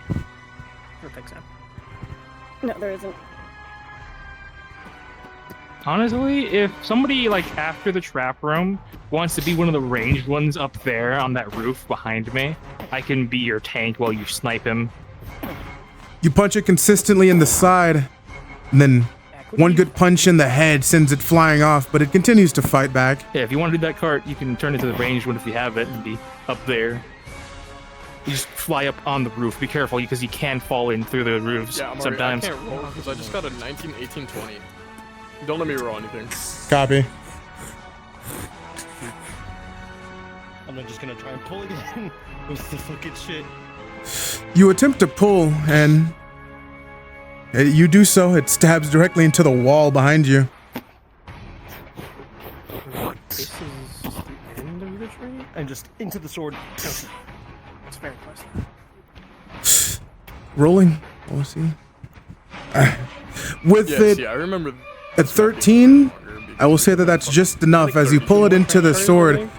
I don't think so. No, there isn't. Honestly, if somebody, like, after the trap room wants to be one of the ranged ones up there on that roof behind me, I can be your tank while you snipe him. You punch it consistently in the side, and then one good punch in the head sends it flying off, but it continues to fight back. Yeah, if you want to do that cart, you can turn it to the ranged one if you have it and be up there. You just fly up on the roof. Be careful, because you can fall in through the roofs sometimes. I can't roll because I just got a 19, 18, 20. Don't let me roll anything. Copy. I'm not just gonna try and pull again with the fucking shit. You attempt to pull, and you do so. It stabs directly into the wall behind you. This is the end of the train? And just into the sword. It's very close. Rolling. We'll see. With Yes, it yeah, I remember. at 13, I will say that that's just enough as you pull it into the sword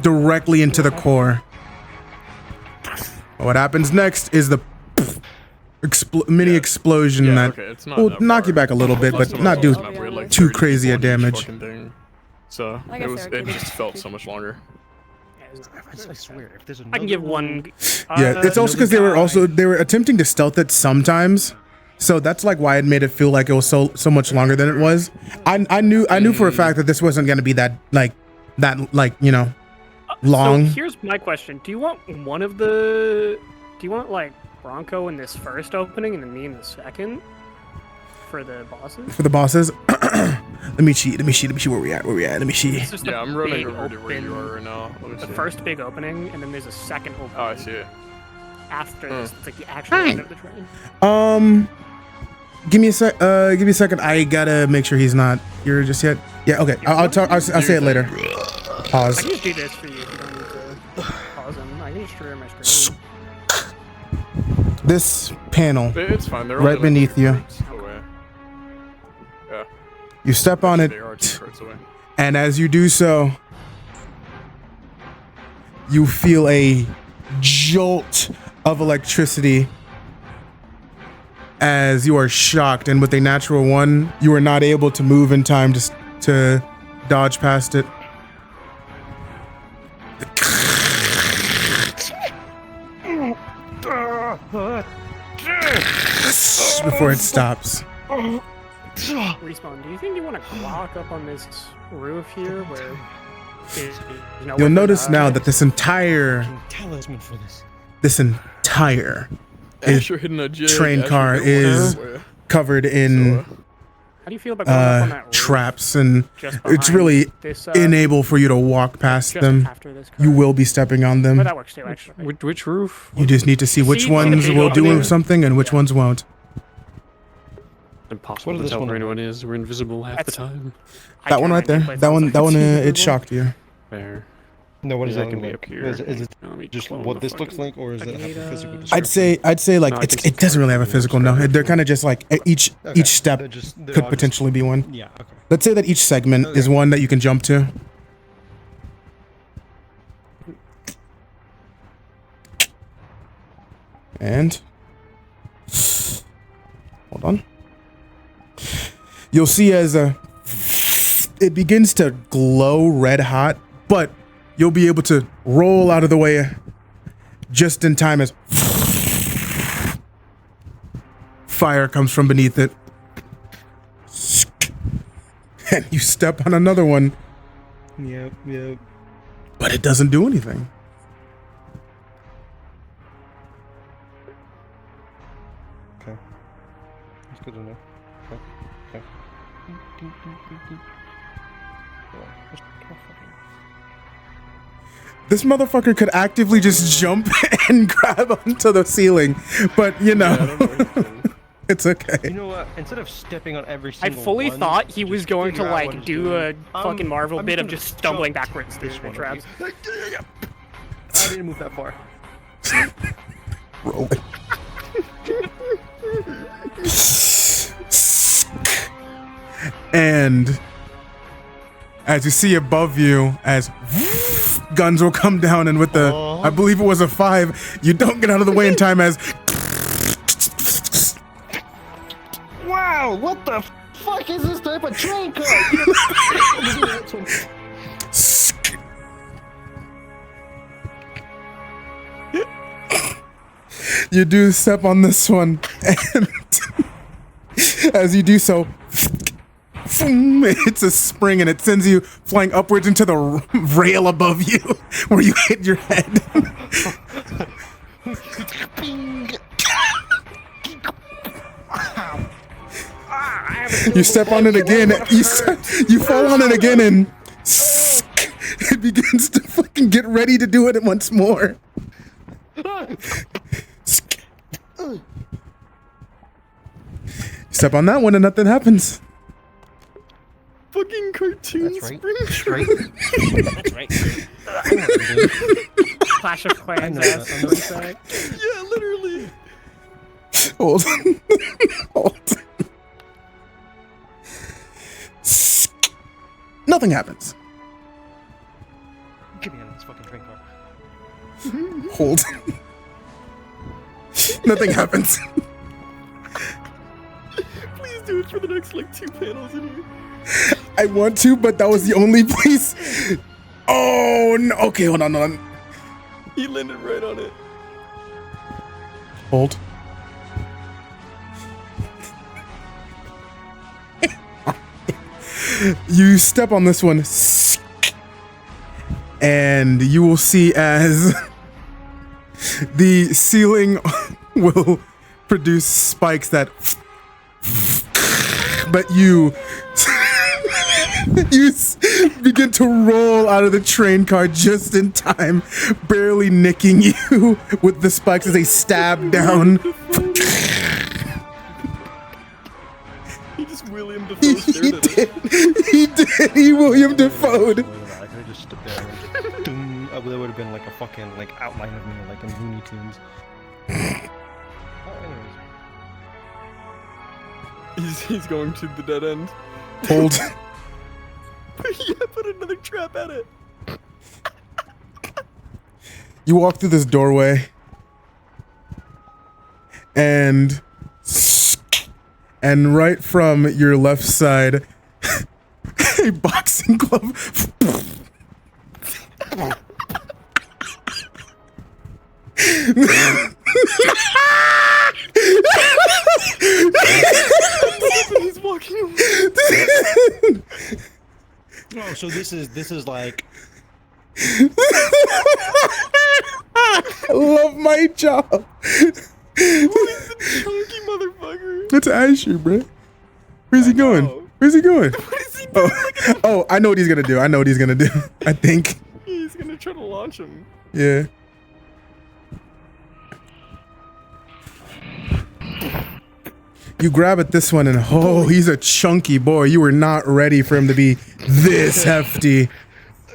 directly into the core. What happens next is the mini explosion that it's not will that knock far. you back a little bit, but not do We had, like, too 30 crazy a people in each damage. fucking thing. So I guess it just felt so much longer. I swear, if there's I can give one. Yeah, it's also because they were attempting to stealth it sometimes, so that's like why it made it feel like it was so much longer than it was. I knew for a fact that this wasn't going to be that long. So here's my question: do you want one of the? Do you want like Bronco in this first opening and then me in the second for the bosses? For the bosses, let me cheat where we at. Let me see. It's just a I'm running big over to where you open- are right now. Let me The see. first big opening, and then there's a second opening. Oh, I see it. After this, it's like the actual end of the train. Give me a second. I gotta make sure he's not here just yet. Yeah, okay. I'll say it later. I Pause. can just do this for you if you don't need to pause them. I can just share my screen. This panel It's fine. They're right only, like, beneath you. carts away. Yeah. You step on it, They are 2 carts away. and as you do so, you feel a jolt of electricity as you are shocked, and with a natural one, you are not able to move in time to dodge past it. before it stops. Respawn, do you think you want to walk up on this roof here where You'll notice now that this entire Talisman for this entire Asher hitting a jig, train Asher car hitting is one. covered in how do you feel about going up on that roof traps, and just it's behind really this, unable for you to walk past just them. after this car? You will be stepping on them. But that works too, actually. Which roof? You just need to see which See the ones big will do opening? something and which ones won't. Impossible What to is tell this where one? anyone is. We're invisible half the That's- time. That one right there. That one. It shocked you. Fair. No, what is Yeah, that I can be like? up here. Is it Let me just clone what the this looks fucking- like, or is it have a physical description? I'd say like No, I can see it doesn't really have a physical. No, they're kind of just like each step They're could all potentially be one. Yeah. Okay. Let's say that each segment is one that you can jump to. And hold on. You'll see as it begins to glow red hot, but you'll be able to roll out of the way just in time as fire comes from beneath it. And you step on another one, Yep. but it doesn't do anything. Okay. That's good to know. Okay. This motherfucker could actively just jump and grab onto the ceiling, but you know, it's okay. You know what? Instead of stepping on every I single fully one, thought he was just going to figure out what like it's do doing. a fucking Marvel I'm bit of gonna just stumbling jump backwards through this the one, traps. I didn't move that far. Roll it. And as you see above you, as guns will come down, and with the, I believe it was a 5, you don't get out of the way in time as Wow! What the fuck is this type of train car? you do step on this one, and as you do so, it's a spring and it sends you flying upwards into the rail above you, where you hit your head. You step on it again. You fall on it again, and it begins to fucking get ready to do it once more. Step on that one, and nothing happens. Fucking cartoon That's right. spring. That's right. Clash of Clans ass. Yeah, literally. Hold on. Hold on. Nothing happens. Get me out of this fucking train car. Hold. Nothing happens. Please do it for the next like 2 panels in here. I want to, but that was the only place. Oh no. Okay, hold on. He landed right on it. Hold. You step on this one, and you will see as the ceiling will produce spikes that, but you begin to roll out of the train car just in time, barely nicking you with the spikes as they stab down. He just William Dafoe stared at it. He did. He William Dafoe'd. I could have just stood there and doom, there would have been like a fucking like outline of me like in Looney Tunes. He's going to the dead end. Hold. Yeah, put another trap at it. You walk through this doorway, and right from your left side, a boxing glove. So this is like. I love my job. Chunky motherfucker. That's Asher, bro. Where's he going? Where's he going? What is he doing? Oh, I know what he's gonna do. I think. He's gonna try to launch him. Yeah. You grab at this one and he's a chunky boy. You were not ready for him to be this hefty.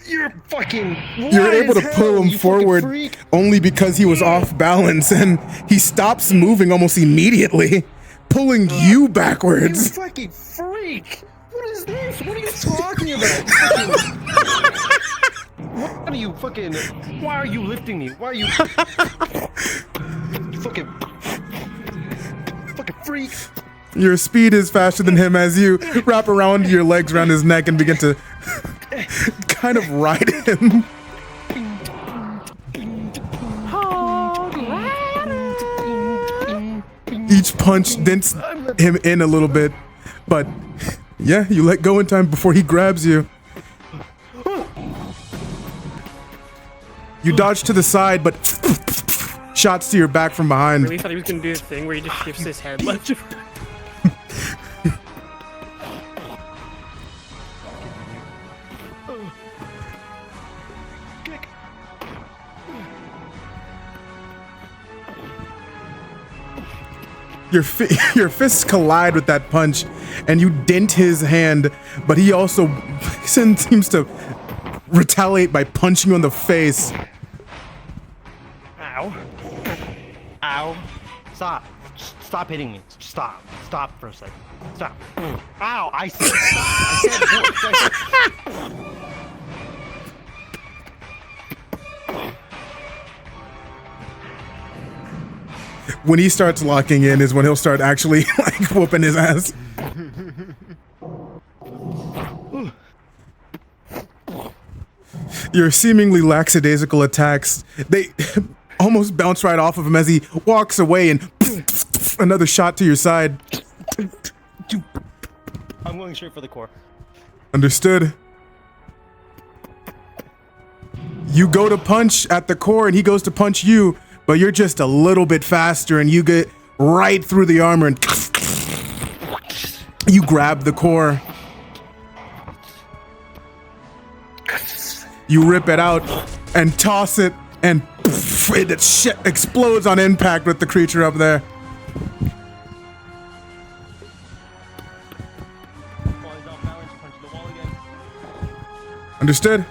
You're fucking. You're able to pull him forward only because he was off balance, and he stops moving almost immediately, pulling you backwards. You fucking freak! What is this? What are you talking about? What are you fucking? Why are you lifting me? Why are you? You fucking freak! Your speed is faster than him as you wrap around your legs around his neck and begin to kind of ride him. Each punch dents him in a little bit, but yeah, you let go in time before he grabs you. You dodge to the side, but shots to your back from I behind. really thought he was gonna do a thing where he just shifts his head left to right. Your fists collide with that punch, and you dent his hand, but he also seems to retaliate by punching you in the face. Ow! Ow! Stop! Stop hitting me! Stop! Stop for a second! Stop! Ow! I said When he starts locking in is when he'll start actually like whooping his ass. Your seemingly lackadaisical attacks, they almost bounce right off of him as he walks away, and another shot to your side. I'm going straight for the core. Understood. You go to punch at the core and he goes to punch you, but you're just a little bit faster and you get right through the armor and you grab the core. You rip it out and toss it, and it shit explodes on impact with the creature up there. Understood?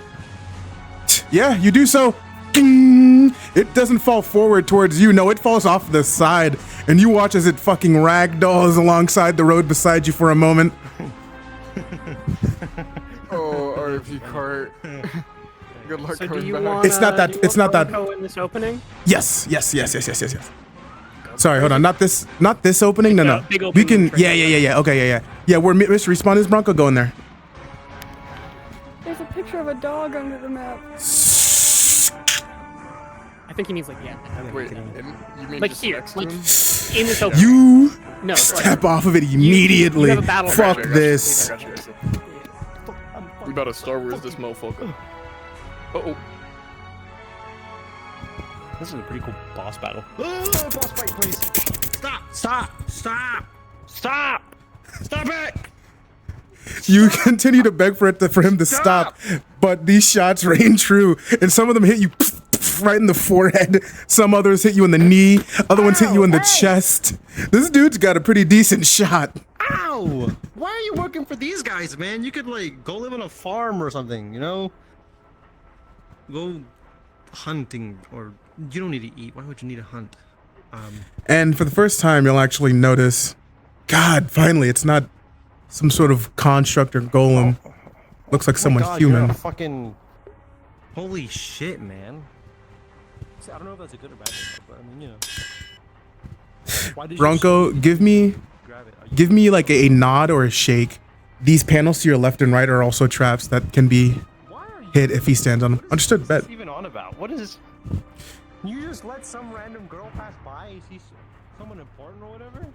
Yeah, you do so. It doesn't fall forward towards you. No, it falls off the side, and you watch as it fucking ragdolls alongside the road beside you for a moment. Oh, RP cart. Good luck So do coming you back. want? It's not that- do you it's want not that- Bronco in this opening. Yes. Sorry, hold on. Not this opening. No. Big We opening can. trailer. Yeah. Okay, yeah. Where Mr. Respawn is, Bronco, go in there. There's a picture of a dog under the map. I think he needs like Wait, you mean like just here, next to like him? in this opening. You No, step like, off of it immediately. you have a battle Fuck cry. this. I got you. We about to Star Wars this motherfucker. Uh-oh. This is a pretty cool boss battle. Boss fight, please. Stop it! You continue to beg for him to stop, but these shots rain true, and some of them hit you right in the forehead. Some others hit you in the knee. Other ones hit you in the chest. This dude's got a pretty decent shot. Ow! Why are you working for these guys, man? You could like go live on a farm or something, you know? Go hunting, or you don't need to eat. Why would you need to hunt? And for the first time, you'll actually notice, God, finally, it's not some sort of construct or golem. Looks like someone God, human. You're a fucking... Holy shit, man. See, I don't know if that's a good or bad thing, but I mean, you know. Why did Bronco, you give me like a nod or a shake. These panels to your left and right are also traps that can be hit if he stands on them. Understood, bet. What's even on about? What is... You just let some random girl pass by? Is he someone important or whatever?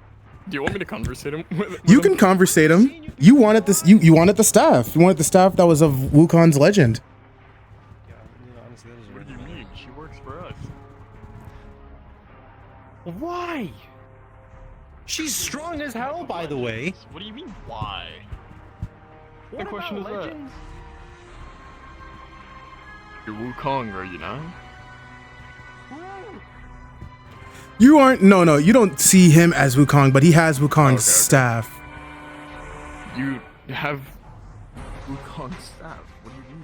Do you want me to conversate him? With You him? can conversate him. You wanted this. You wanted the staff. You wanted the staff that was of Wukon's legend. What do you mean? She works for us. Why? She's strong as hell, by the way. What do you mean, why? What question about is that? legends? You're Wukong, are you not? You aren't. No. You don't see him as Wukong, but he has Wukong's Okay. staff. You have Wukong's staff. What do you mean?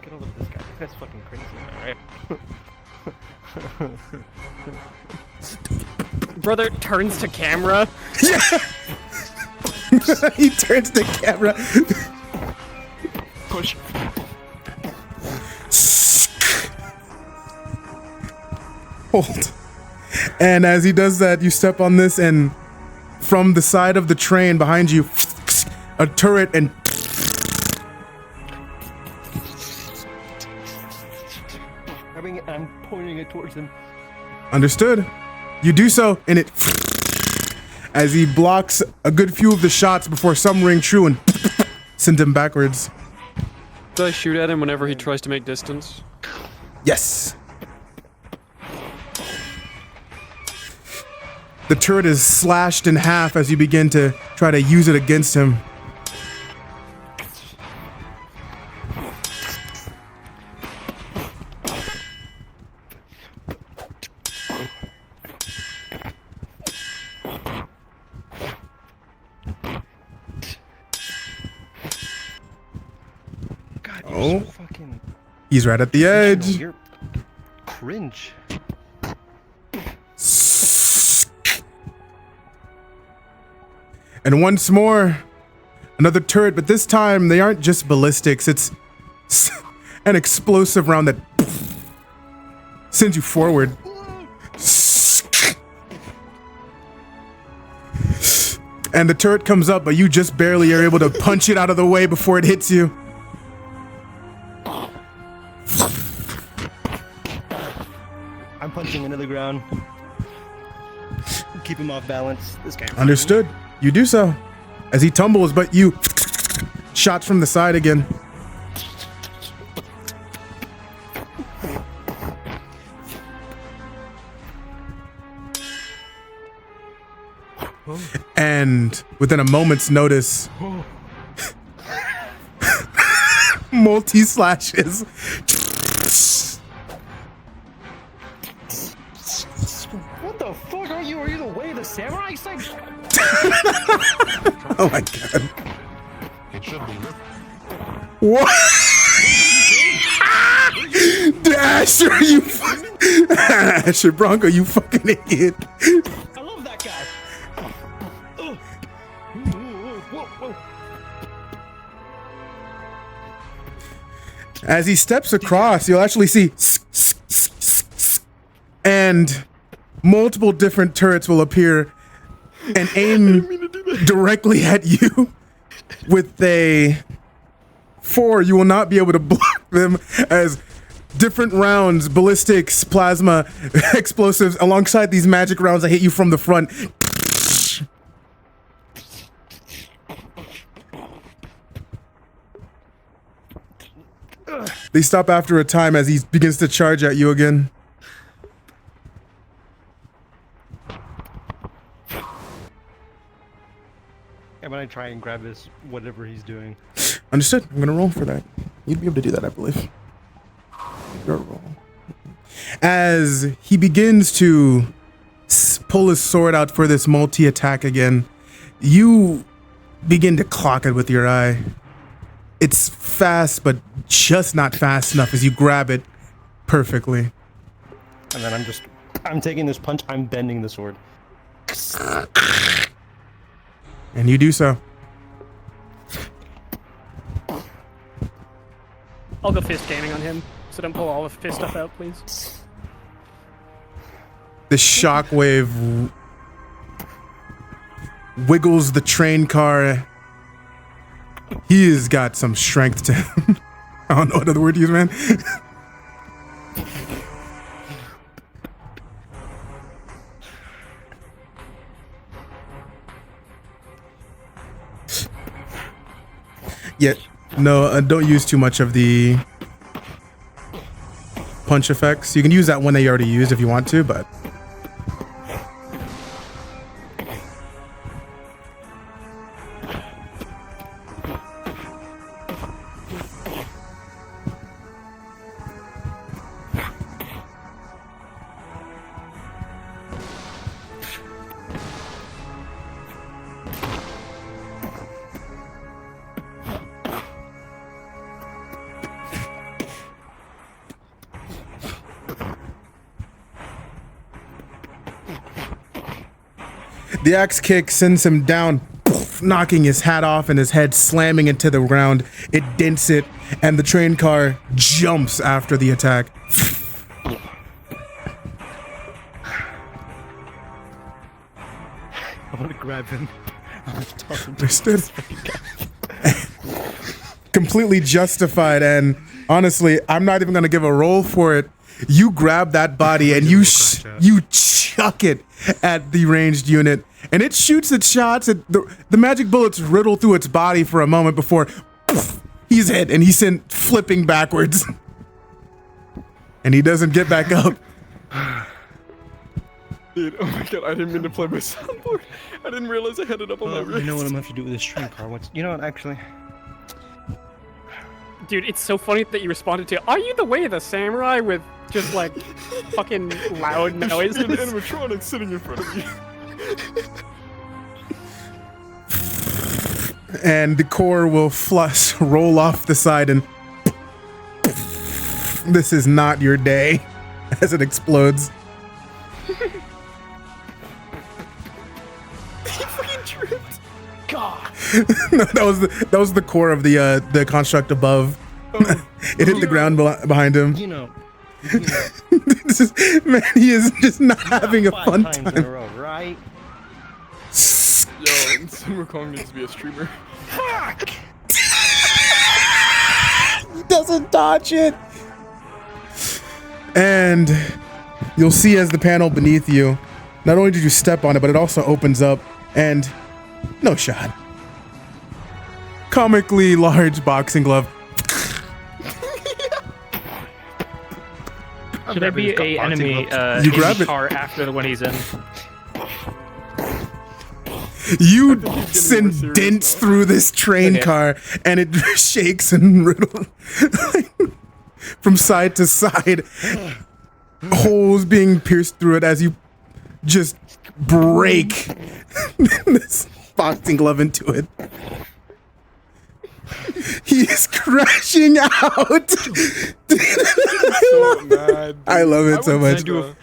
Get a look at this guy. That's fucking crazy, right? Brother turns to camera. Yeah. He turns the camera. Push. Hold. And as he does that, you step on this, and from the side of the train behind you, a turret and I'm pointing it towards him. understood. You do so, and it as he blocks a good few of the shots before some ring true and send him backwards. Do I shoot at him whenever he tries to make distance? Yes. The turret is slashed in half as you begin to try to use it against him. God, Oh. you're so fucking. He's right at the edge. You're cringe. And once more, another turret, but this time they aren't just ballistics. It's an explosive round that sends you forward. And the turret comes up, but you just barely are able to punch it out of the way before it hits you. I'm punching into the ground. Keep him off balance. This guy. Understood. You do so. As he tumbles, but you shots from the side again. And within a moment's notice, multi-slashes. What the fuck are you? Are you the way of the samurai? Oh my god. It should be. What? Dasher, you fucking Asher Bronco, you fucking idiot. I love that guy. Whoa. As he steps across, you'll actually see and multiple different turrets will appear and aim directly at you with a 4. You will not be able to block them as different rounds, ballistics, plasma, explosives, alongside these magic rounds that hit you from the front. They stop after a time as he begins to charge at you again. I'm gonna try and grab his whatever he's doing. Understood. I'm gonna roll for that. You'd be able to do that, I believe. Your roll. As he begins to pull his sword out for this multi-attack again, you begin to clock it with your eye. It's fast, but just not fast enough as you grab it perfectly. And then I'm taking this punch, I'm bending the sword. And you do so. I'll go fist gaming on him. So don't pull all the fist stuff out, please. The shockwave wiggles the train car. He has got some strength to him. I don't know what other word to use, man. Yeah, no, don't use too much of the punch effects. You can use that one that you already used if you want to, but the axe kick sends him down, poof, knocking his hat off and his head slamming into the ground. It dents it, and the train car jumps after the attack. I want to grab him. Understood. Completely justified, and honestly, I'm not even gonna give a roll for it. You grab that body and you chuck it at the ranged unit, and it shoots its shots. The magic bullets riddle through its body for a moment before poof, he's hit and he's sent flipping backwards, and he doesn't get back up. Dude, oh my god, I didn't mean to play my soundboard. I didn't realize I had it up on my wrist. You know what I'm gonna have to do with this train car? You know what, actually? Dude, it's so funny that you responded to, "Are you the way of the samurai?" with just like fucking loud noises. An animatronic sitting in front of you. And the core will roll off the side, and this is not your day as it explodes. He fucking tripped. God. No, that was the core of the construct above. It hit the ground behind him. You know. Man, he is just not having a fun time. In a row, right? Yo, Summer Kong needs to be a streamer. Fuck! He doesn't dodge it. And you'll see as the panel beneath you, not only did you step on it, but it also opens up, and no shot. Comically large boxing glove. Should there be a enemy You grab in it. the car after the one he's in? You send dents through this train car, and it shakes and riddles from side to side. Holes being pierced through it as you just break this boxing glove into it. He is crashing out. So mad. I love it so much. Can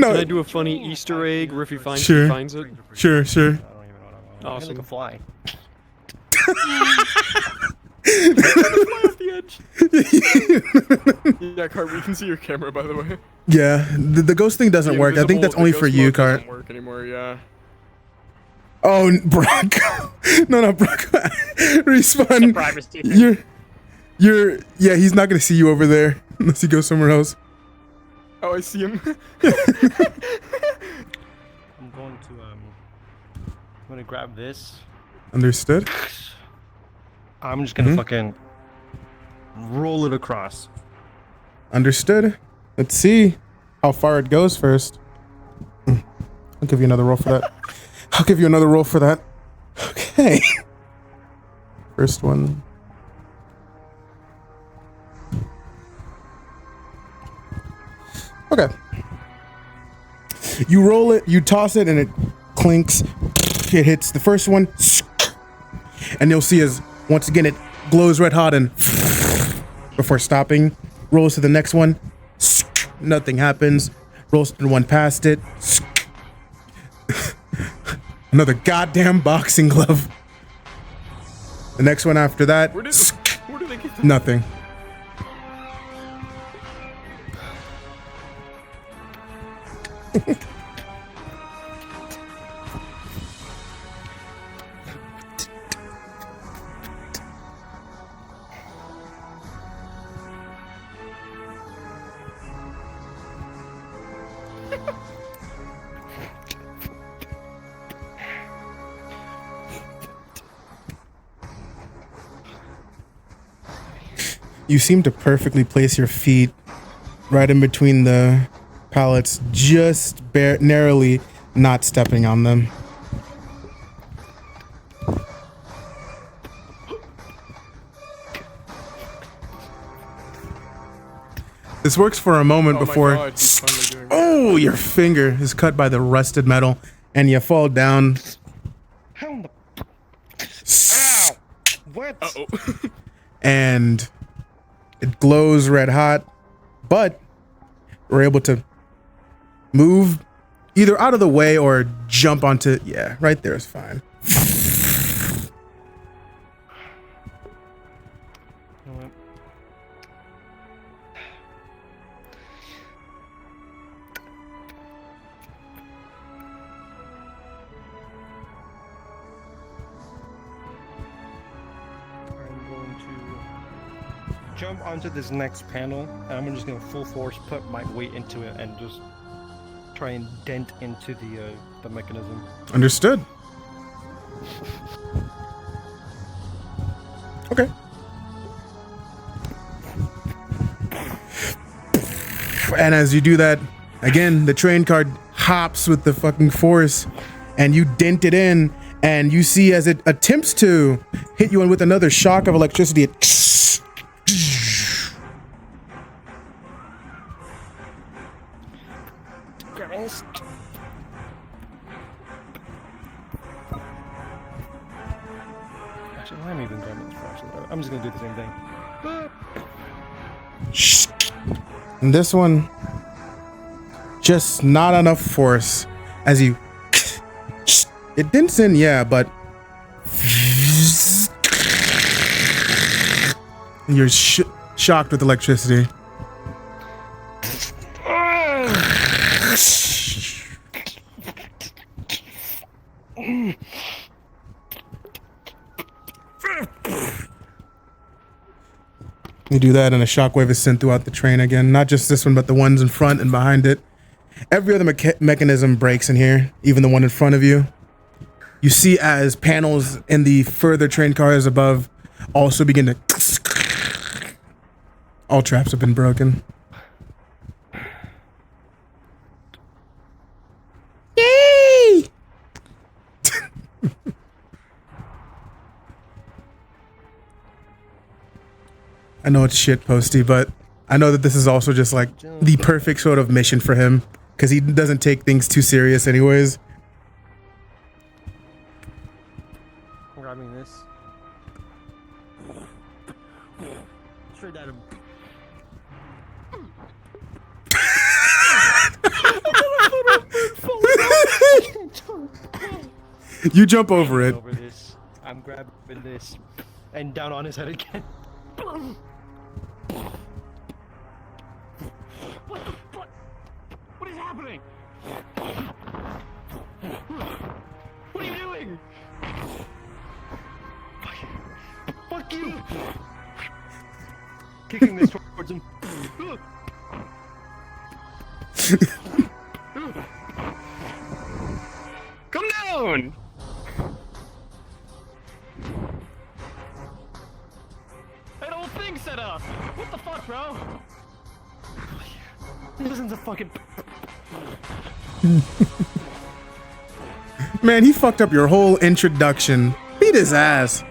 I do a funny Easter egg where if he finds it? Sure. Awesome. Like a fly. Yeah, Cart, we can see your camera, by the way. Yeah, the ghost thing doesn't work. I think that's only for you, Cart. Doesn't work anymore, yeah. Oh, Bronco. No, Bronco. Respawn. Yeah, he's not gonna see you over there unless he goes somewhere else. Oh, I see him. I'm gonna grab this. Understood. I'm just gonna fucking roll it across. Understood. Let's see how far it goes first. I'll give you another roll for that. Okay. First one. Okay. You roll it, you toss it, and it clinks. It hits the first one. And you'll see as, once again, it glows red hot and before stopping. Rolls to the next one. Nothing happens. Rolls to the one past it. Another goddamn boxing glove. The next one after that. Where did they get that? Nothing. You seem to perfectly place your feet right in between the pallets, just narrowly not stepping on them. This works for a moment before. God, he's finally doing it. Oh, your finger is cut by the rusted metal, and you fall down. How in the... Ow! What? Uh-oh. And it glows red hot, but we're able to move either out of the way or jump onto. Yeah, right there is fine. Jump onto this next panel, and I'm just gonna full force put my weight into it and just try and dent into the mechanism. Understood. Okay. And as you do that, again, the train car hops with the fucking force, and you dent it in, and you see as it attempts to hit you with another shock of electricity, it Actually, I'm even grabbing this flashlight. I'm just gonna do the same thing. And this one, just not enough force as you. It dents in, yeah, but you're shocked with electricity. You do that, and a shockwave is sent throughout the train again. Not just this one, but the ones in front and behind it. Every other mechanism breaks in here, even the one in front of you. You see as panels in the further train cars above also begin to... All traps have been broken. Yay! I know it's shit posty, but I know that this is also just like the perfect sort of mission for him, because he doesn't take things too serious anyways. I'm grabbing this. Straight at him. You jump over it. Over this. I'm grabbing this. And down on his head again. What the fuck? What is happening? What are you doing? Fuck you! Kicking this towards him. Come down! That whole thing set up! What the fuck, bro? This isn't a fucking... Man, he fucked up your whole introduction. Beat his ass.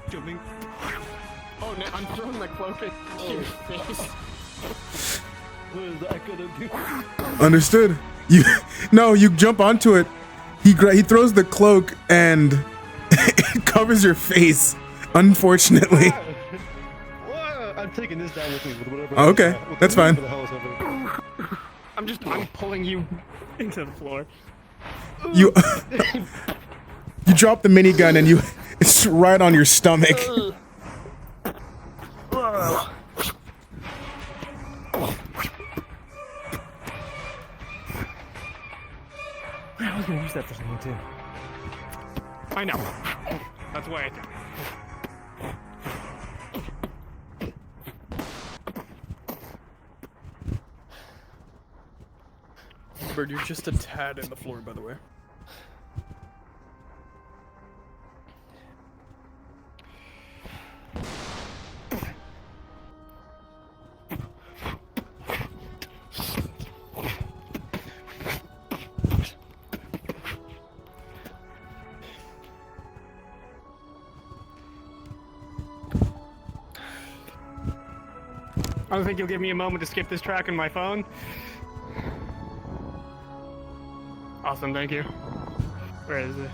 Jumping. Oh, no, I'm throwing my cloak at your face. What is that gonna do? Understood. You jump onto it. He throws the cloak and it covers your face. Unfortunately. I'm taking this down with me with whatever. Okay, that's fine. I'm pulling you into the floor. You you drop the minigun and it's right on your stomach. I was gonna use that for something too. I know. That's why I did. Bird, you're just a tad in the floor, by the way. I don't think you'll give me a moment to skip this track on my phone. Awesome, thank you. Where is it?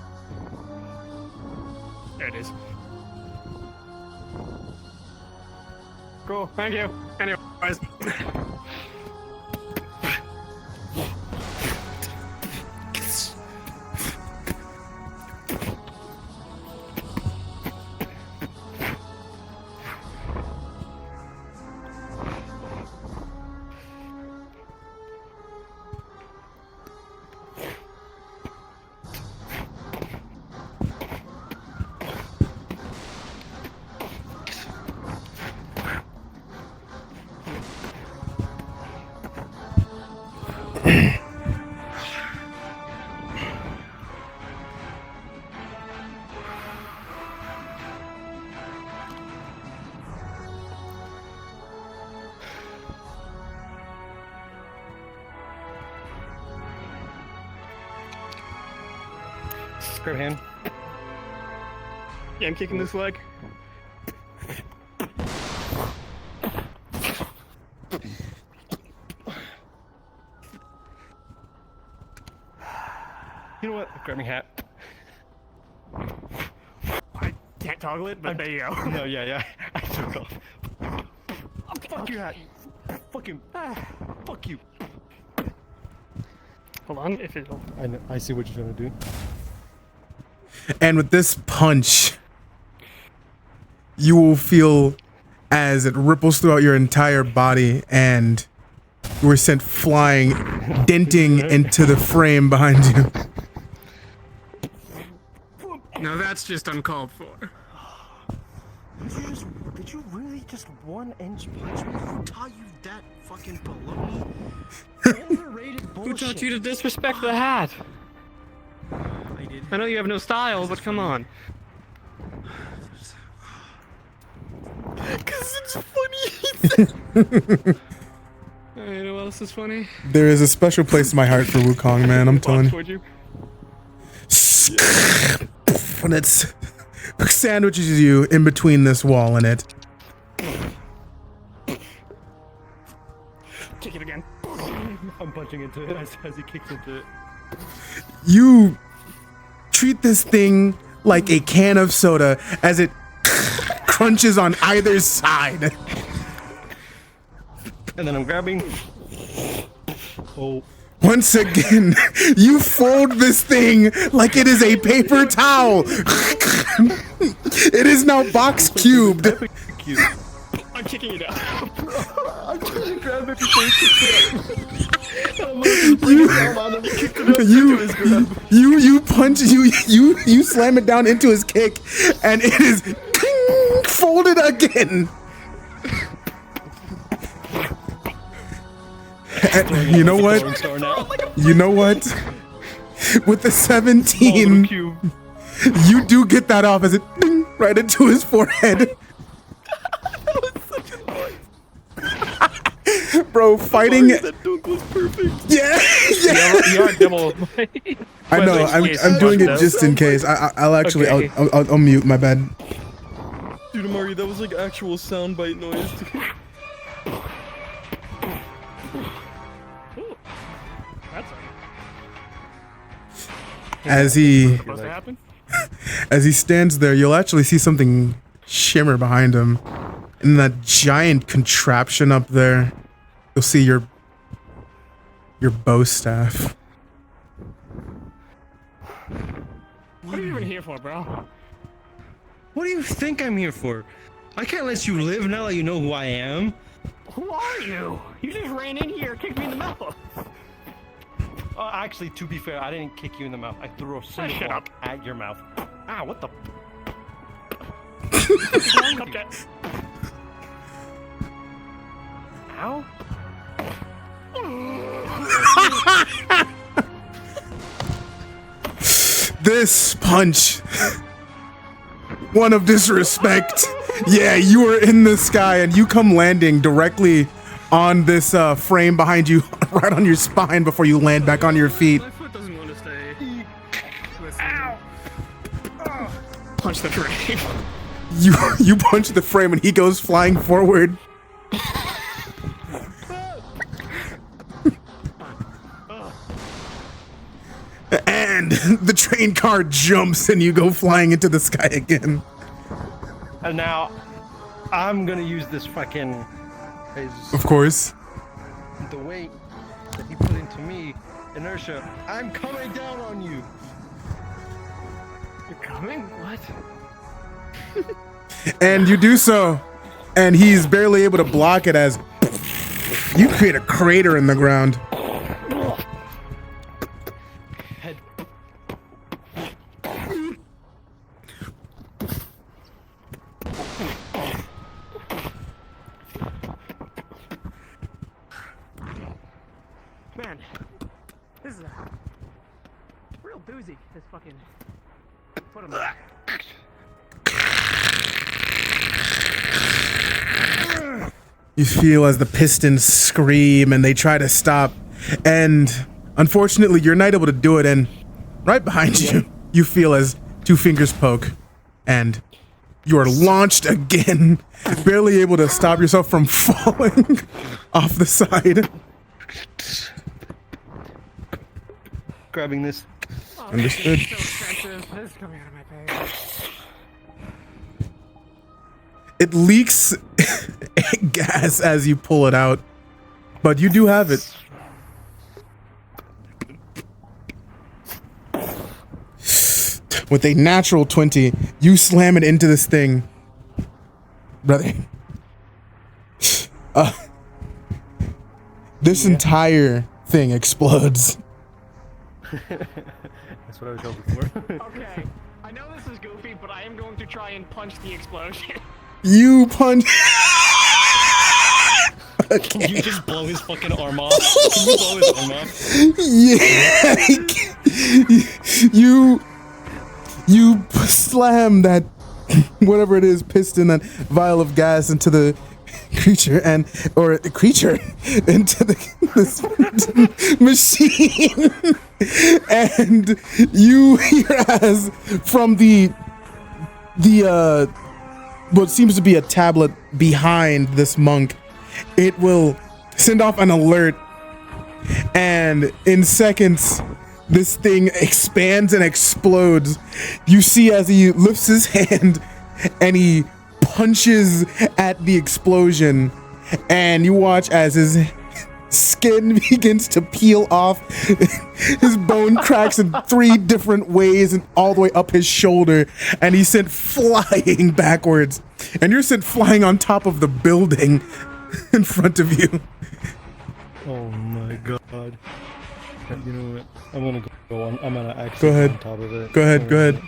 There it is. Cool, thank you. Anyways. Grab hand. Yeah, I'm kicking this leg. You know what? Grab me hat. I can't toggle it, but there you go. No, yeah. I took off. Fuck your hat. Fucking. Fuck you. Hold on, if it'll. I see what you're trying to do. And with this punch, you will feel as it ripples throughout your entire body and you were sent flying, denting into the frame behind you. Now that's just uncalled for. Did you really just 1-inch punch me? Who taught you that fucking baloney? Overrated bullshit. Who taught you to disrespect the hat? I did. I know you have no style, but come on. Cause it's funny. You know what else is funny? There is a special place in my heart for Wukong, man, I'm telling you. you. And it's sandwiches you in between this wall and it. Kick it again. I'm punching into it as he kicks into it. You treat this thing like a can of soda as it crunches on either side. And then I'm grabbing. Oh. Once again, you fold this thing like it is a paper towel. It is now box cubed. I'm kicking it out. I'm trying to grab everything. You punch you slam it down into his kick, and it is folded again. And you know what? You know what? With the 17, you do get that off as it ding, right into his forehead. Bro, fighting. That dunk was perfect. Yeah. You are double. I know. I'm doing it just in case. I'll actually. Okay. I'll mute. My bad. Dude, Amari, that was like actual soundbite noise. As he Supposed to happen? as he stands there, you'll actually see something shimmer behind him. In that giant contraption up there, you'll see your bow staff. What are you even here for, bro? What do you think I'm here for? I can't let you live now that you know who I am. Who are you? You just ran in here, kicked me in the mouth. Actually, to be fair, I didn't kick you in the mouth. I threw a cinder Shut block at your mouth. Ah, what the? Ow. This punch, one of disrespect. Yeah, you were in the sky and you come landing directly on this frame behind you, right on your spine before you land back on your feet. My foot doesn't want to stay. Ow! Punch the frame. You punch the frame and he goes flying forward. and the train car jumps and you go flying into the sky again. And now, I'm gonna use this fucking... Of course. The weight that he put into me, inertia, I'm coming down on you. You're coming? What? And you do so, and he's barely able to block it as you create a crater in the ground. Man, this is a real doozy. This fucking put him back. You feel as the pistons scream and they try to stop, and unfortunately you're not able to do it, and right behind you, you feel as two fingers poke, and you are launched again, barely able to stop yourself from falling off the side. Grabbing this. Understood. So expensive. This is coming out of my pay. It leaks gas as you pull it out, but you do have it. With a natural 20, you slam it into this thing. Brother. This entire thing explodes. That's what I was hoping for. Okay, I know this is goofy, but I am going to try and punch the explosion. You punch. Okay. Can you just blow his fucking arm off? Can you blow his arm off? Yeah. You slam that whatever it is piston, that vial of gas into the creature into this machine, and you hear as from the what seems to be a tablet behind this monk, it will send off an alert, and in seconds this thing expands and explodes. You see as he lifts his hand and he punches at the explosion, and you watch as his skin begins to peel off. His bone cracks in 3 different ways and all the way up his shoulder, and he's sent flying backwards, and you're sent flying on top of the building in front of you. Oh my god. You know what? I'm gonna go on. I'm gonna actually go ahead. On top of it. Go ahead.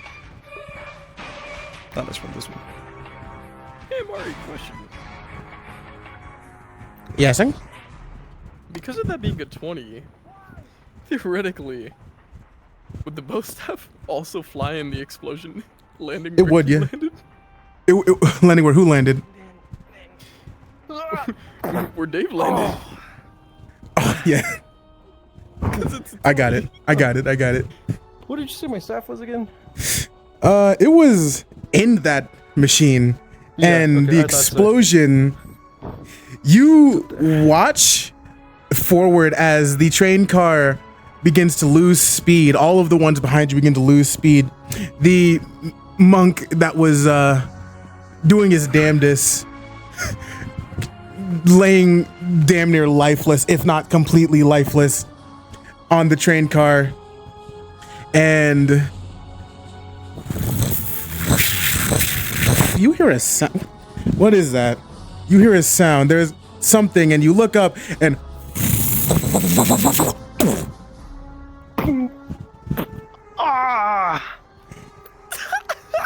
Not this one, this one. Hey, Mari, question. Yes, sir? Because of that being a 20, theoretically, would the bow staff also fly in the explosion landing? It would, yeah. Landing where who landed? Where Dave landed. Oh, yeah. I got it. What did you say my staff was again? It was in that machine, and okay, the explosion. You watch forward as the train car begins to lose speed. All of the ones behind you begin to lose speed. The monk that was doing his damnedest, laying damn near lifeless, if not completely lifeless, on the train car, and you hear a sound. What is that? You hear a sound. There's something, and you look up, and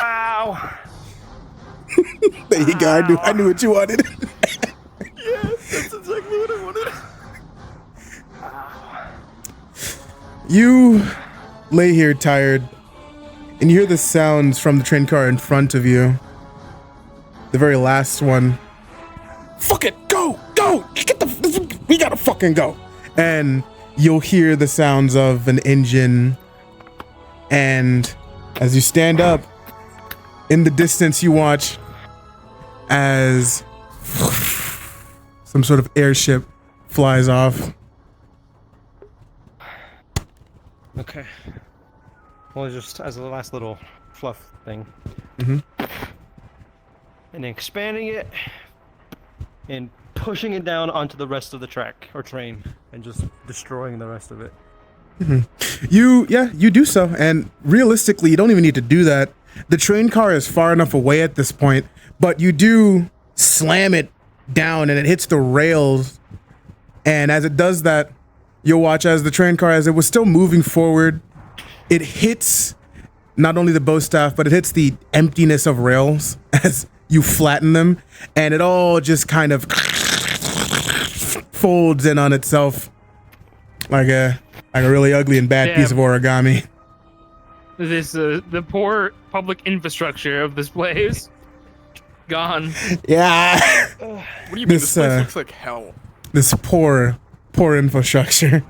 Ow! There you go. I knew what you wanted. Yeah, that's exactly what I wanted. You lay here tired, and you hear the sounds from the train car in front of you. The very last one. Fuck it, go! We gotta fucking go! And you'll hear the sounds of an engine, and as you stand up, in the distance you watch as some sort of airship flies off. Okay. Well, just as a last little fluff thing. Mm-hmm. And expanding it and pushing it down onto the rest of the track or train and just destroying the rest of it. You do so, and realistically, you don't even need to do that. The train car is far enough away at this point, but you do slam it down and it hits the rails. And as it does that, you'll watch as the train car, as it was still moving forward, it hits not only the bow staff, but it hits the emptiness of rails as you flatten them, and it all just kind of folds in on itself like a really ugly and bad piece of origami. This the poor public infrastructure of this place gone. Yeah. What do you mean? This place looks like hell. This poor infrastructure.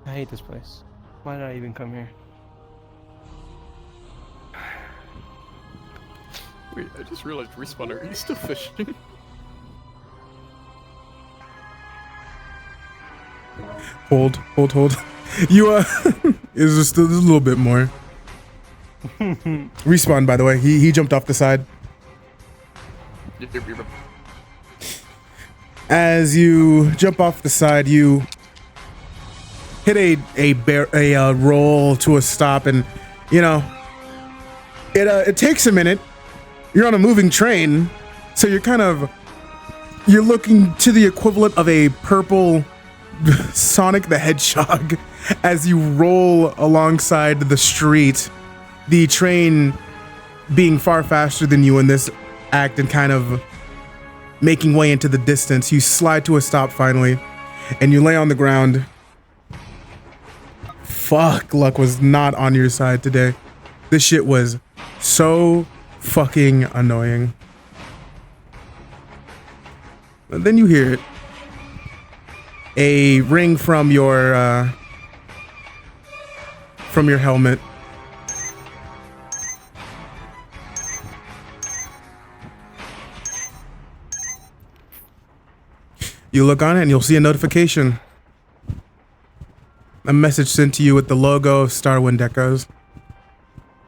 I hate this place. Why did I even come here? Wait, I just realized Respawner, are you still fishing? Hold. You is just a little bit more. Respawn, by the way. He jumped off the side. As you jump off the side, you hit a roll to a stop, and you know it takes a minute. You're on a moving train, so you're looking to the equivalent of a purple Sonic the Hedgehog as you roll alongside the street, the train being far faster than you in this act and kind of making way into the distance. You slide to a stop finally, and you lay on the ground. Fuck, luck was not on your side today. This shit was so fucking annoying. And then you hear it. A ring from your helmet. You look on it and you'll see a notification. A message sent to you with the logo of Starwind Echoes.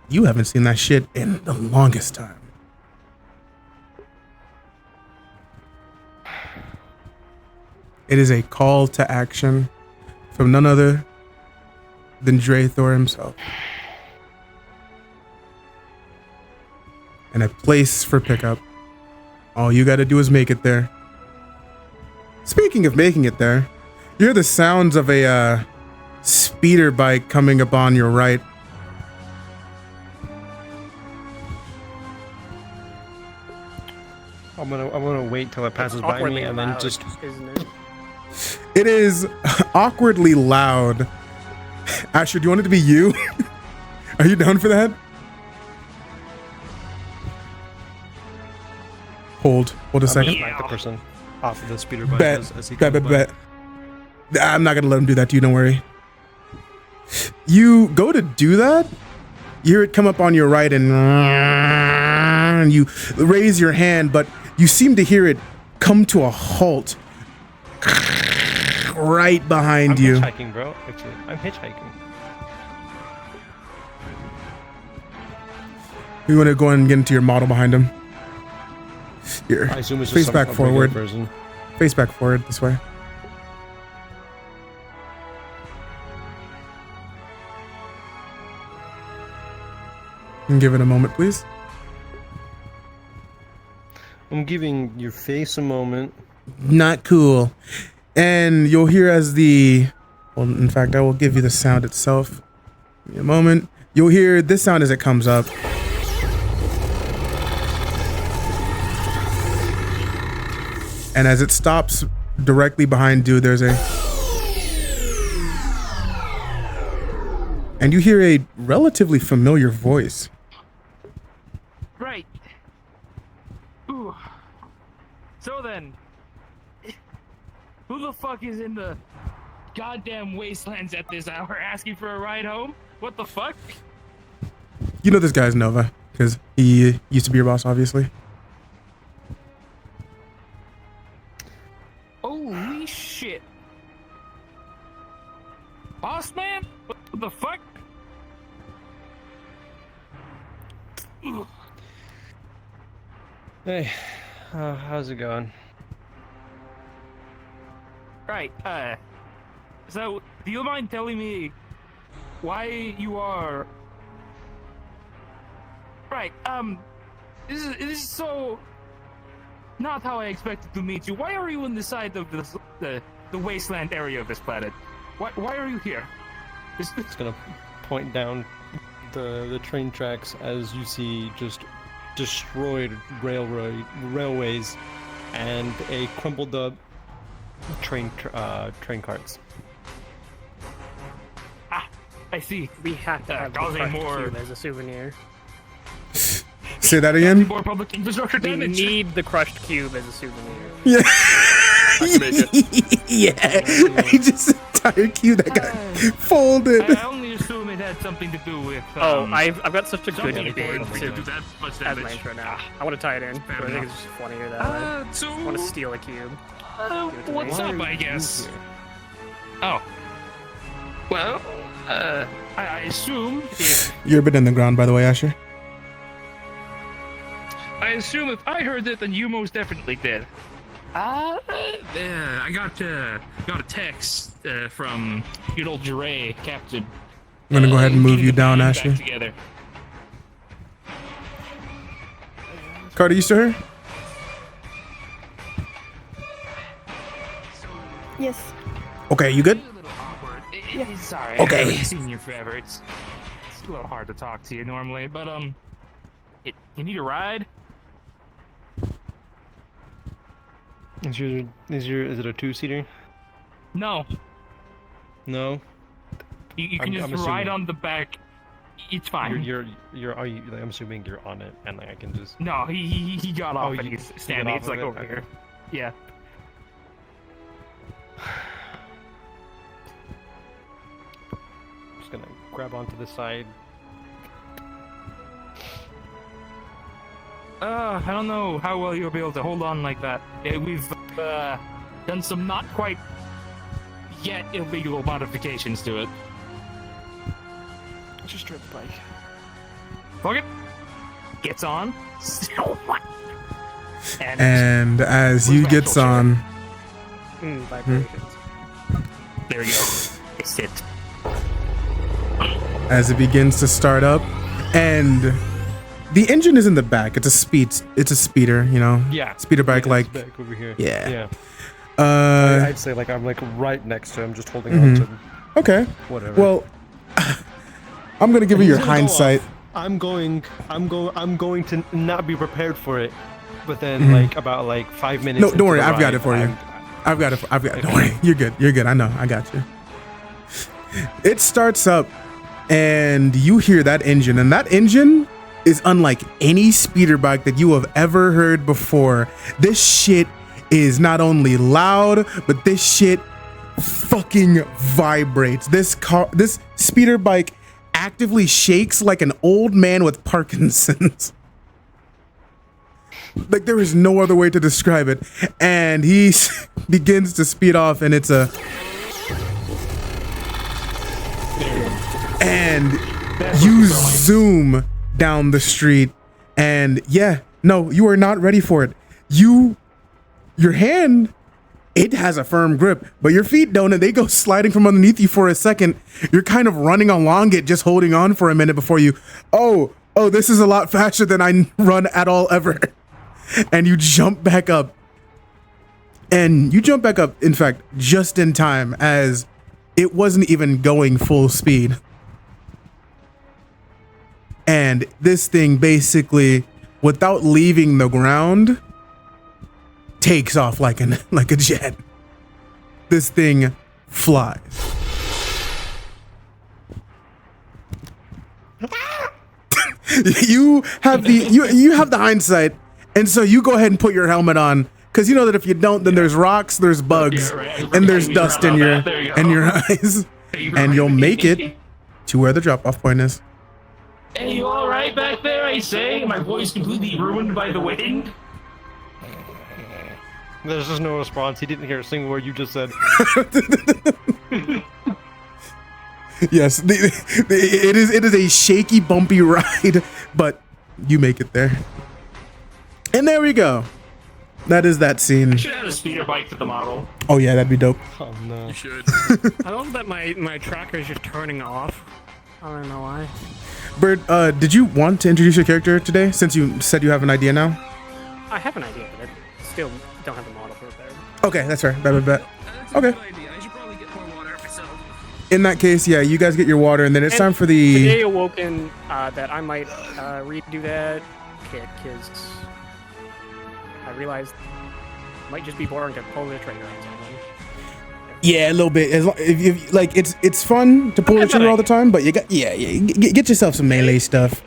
You haven't seen that shit in the longest time. It is a call to action from none other than Drathor himself. And a place for pickup. All you gotta do is make it there. Speaking of making it there, you hear the sounds of a speeder bike coming up on your right. I'm gonna wait till it passes by me and then just. Isn't it? It is awkwardly loud. Asher, do you want it to be you? Are you down for that? Hold a second. Like the person off of the speeder bike Bet. as he comes by. Bet. I'm not gonna let him do that to you. Don't worry. You go to do that. You hear it come up on your right, and you raise your hand, but you seem to hear it come to a halt right behind you. I'm hitchhiking, bro. Actually, I'm hitchhiking. You want to go and get into your model behind him. Here, I assume it's face just back some forward. Person. Face back forward this way. And give it a moment, please. I'm giving your face a moment. Not cool. And you'll hear as well, in fact, I will give you the sound itself. Give me a moment. You'll hear this sound as it comes up. And as it stops directly behind you, there's and you hear a relatively familiar voice. Right. Ooh. So then, who the fuck is in the goddamn wastelands at this hour asking for a ride home? What the fuck? You know this guy's Nova. because he used to be your boss, obviously. Holy shit. Boss man? What the fuck? Hey, how's it going? Right, so, do you mind telling me why you are... Right, this is so... Not how I expected to meet you. Why are you on the side of this, the wasteland area of this planet? Why are you here? It's gonna point down the train tracks as you see just destroyed railways and a crumpled up train carts. Ah, I see. We have to have the causing crushed more cube as a souvenir. Say that again. more public infrastructure We damage. need the crushed cube as a souvenir. Yeah. I can make it. Yeah. He just entire cube that got folded. I only assume it had something to do with. Oh, I've got such a good something idea important to do that much as my damage. intro now. I want to tie it in, but I think it's just funnier that way. So, I want to steal a cube. what's up, I guess? Oh. Well, I assume if You're a bit in the ground, by the way, Asher. if I heard it, then you most definitely did. I got a text from good old Jure, Captain. I'm gonna go ahead and move you down, back Asher. together. Carter, you still here? Yes. Okay, you good? A little awkward. Yeah. Sorry. Okay. I haven't seen you forever. It's a little hard to talk to you normally, but you need a ride? Is it a two-seater? No. No. You can I'm just assuming. ride on the back. It's fine. I'm assuming you're on it, and like I can just. No, he got off and you- he's you standing. got It's off like of it? over Okay. here. Yeah. Just gonna grab onto the side. I don't know how well you'll be able to hold on like that. We've done some not quite yet illegal modifications to it. Just drive the bike. Fuck it. Gets on. And as you gets on, Vibrations. There we go. Sit. as it begins to start up, and the engine is in the back. It's a speeder, you know. Yeah. Speeder bike, like. back over here. Yeah. Yeah. I'd say like I'm like right next to him, just holding on to him. Okay. Whatever. Well, I'm gonna give you your He's gonna go hindsight. off. I'm going to not be prepared for it, but then like about like 5 minutes. No, into don't worry. the I've got ride, it for you. I've got it. Don't worry. You're good. You're good. I know. I got you. It starts up, and you hear that engine, and that engine is unlike any speeder bike that you have ever heard before. This shit is not only loud, but this shit fucking vibrates. This speeder bike actively shakes like an old man with Parkinson's. Like, there is no other way to describe it. And he begins to speed off, and it's a... And you zoom down the street, and yeah, no, you are not ready for it. Your hand, it has a firm grip, but your feet don't, and they go sliding from underneath you for a second. You're kind of running along it, just holding on for a minute before you, oh, this is a lot faster than I run at all ever. And you jump back up. And you jump back up, in fact, just in time, as it wasn't even going full speed. And this thing basically, without leaving the ground, takes off like a jet. This thing flies. You have the hindsight, and so you go ahead and put your helmet on, because you know that if you don't, then there's rocks, there's bugs, and there's dust in your eyes, and you'll make it to where the drop-off point is. Hey, you all right back there? I say, my voice completely ruined by the wind. There's just no response. He didn't hear a single word you just said. Yes, it is a shaky, bumpy ride, but you make it there. And there we go. That is that scene. I should add a speeder bike to the model. Oh yeah, that'd be dope. Oh no. You should. I love that my tracker is just turning off. I don't know why. Bird, did you want to introduce your character today, since you said you have an idea now? I have an idea, but I still don't have the model for it there. Okay, that's fair. Bet. Okay. Good idea. I should probably get more water myself. In that case, yeah, you guys get your water, and then it's time for the... Today awoken that I might redo that kit, because I realized it might just be boring to pull the trigger on something. Yeah, a little bit. As long, if like, it's fun to pull the trigger all the time, but you got get yourself some melee stuff.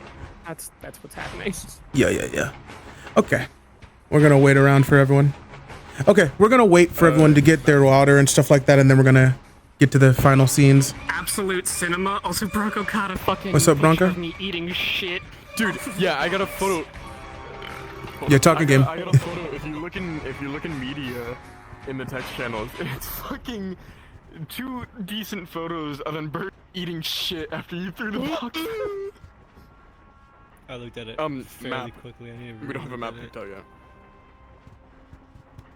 That's what's happening. Yeah. Okay, we're gonna wait around for everyone. Okay, we're gonna wait for everyone to get their water and stuff like that, and then we're gonna get to the final scenes. Absolute cinema. Also, Bronco caught a fucking What's up, picture Bronco? of me eating shit. Dude, yeah, I got a photo. Yeah, talking game. I got a photo. If you look in media, in the text channels, it's fucking 2 decent photos of an bird eating shit after you threw the box. I looked at it fairly map. quickly. We don't have a map picked out yet.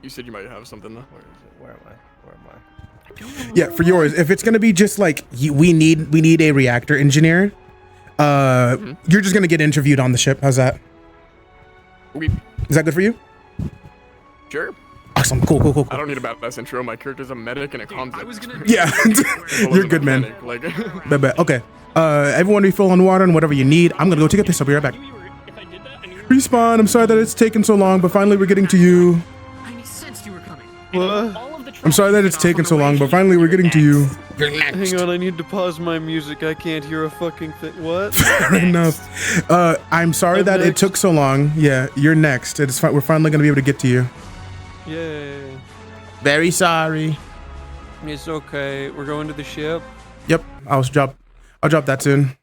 You said you might have something though. Where is it? Where am I? Yeah, for yours, if it's gonna be just like we need a reactor engineer, you're just gonna get interviewed on the ship. How's that? Okay. Is that good for you? Sure. Awesome. Cool. I don't need a badass intro. My character's a medic and a comms. I was gonna. Yeah, you're good, man. Like, Bet. Okay. Everyone refill on water and whatever you need. I'm gonna go take a piss. I'll be right back. Respawn. I'm sorry that it's taken so long, but finally we're getting to you. I sensed you were coming. What? I'm sorry that it's taken so long, but finally we're getting to you. Hang on, I need to pause my music. I can't hear a fucking thing. What? Fair enough. I'm sorry that it took so long. Yeah, you're next. It's we're finally gonna be able to get to you. Yay. Very sorry. It's okay. We're going to the ship. Yep. I'll drop that soon.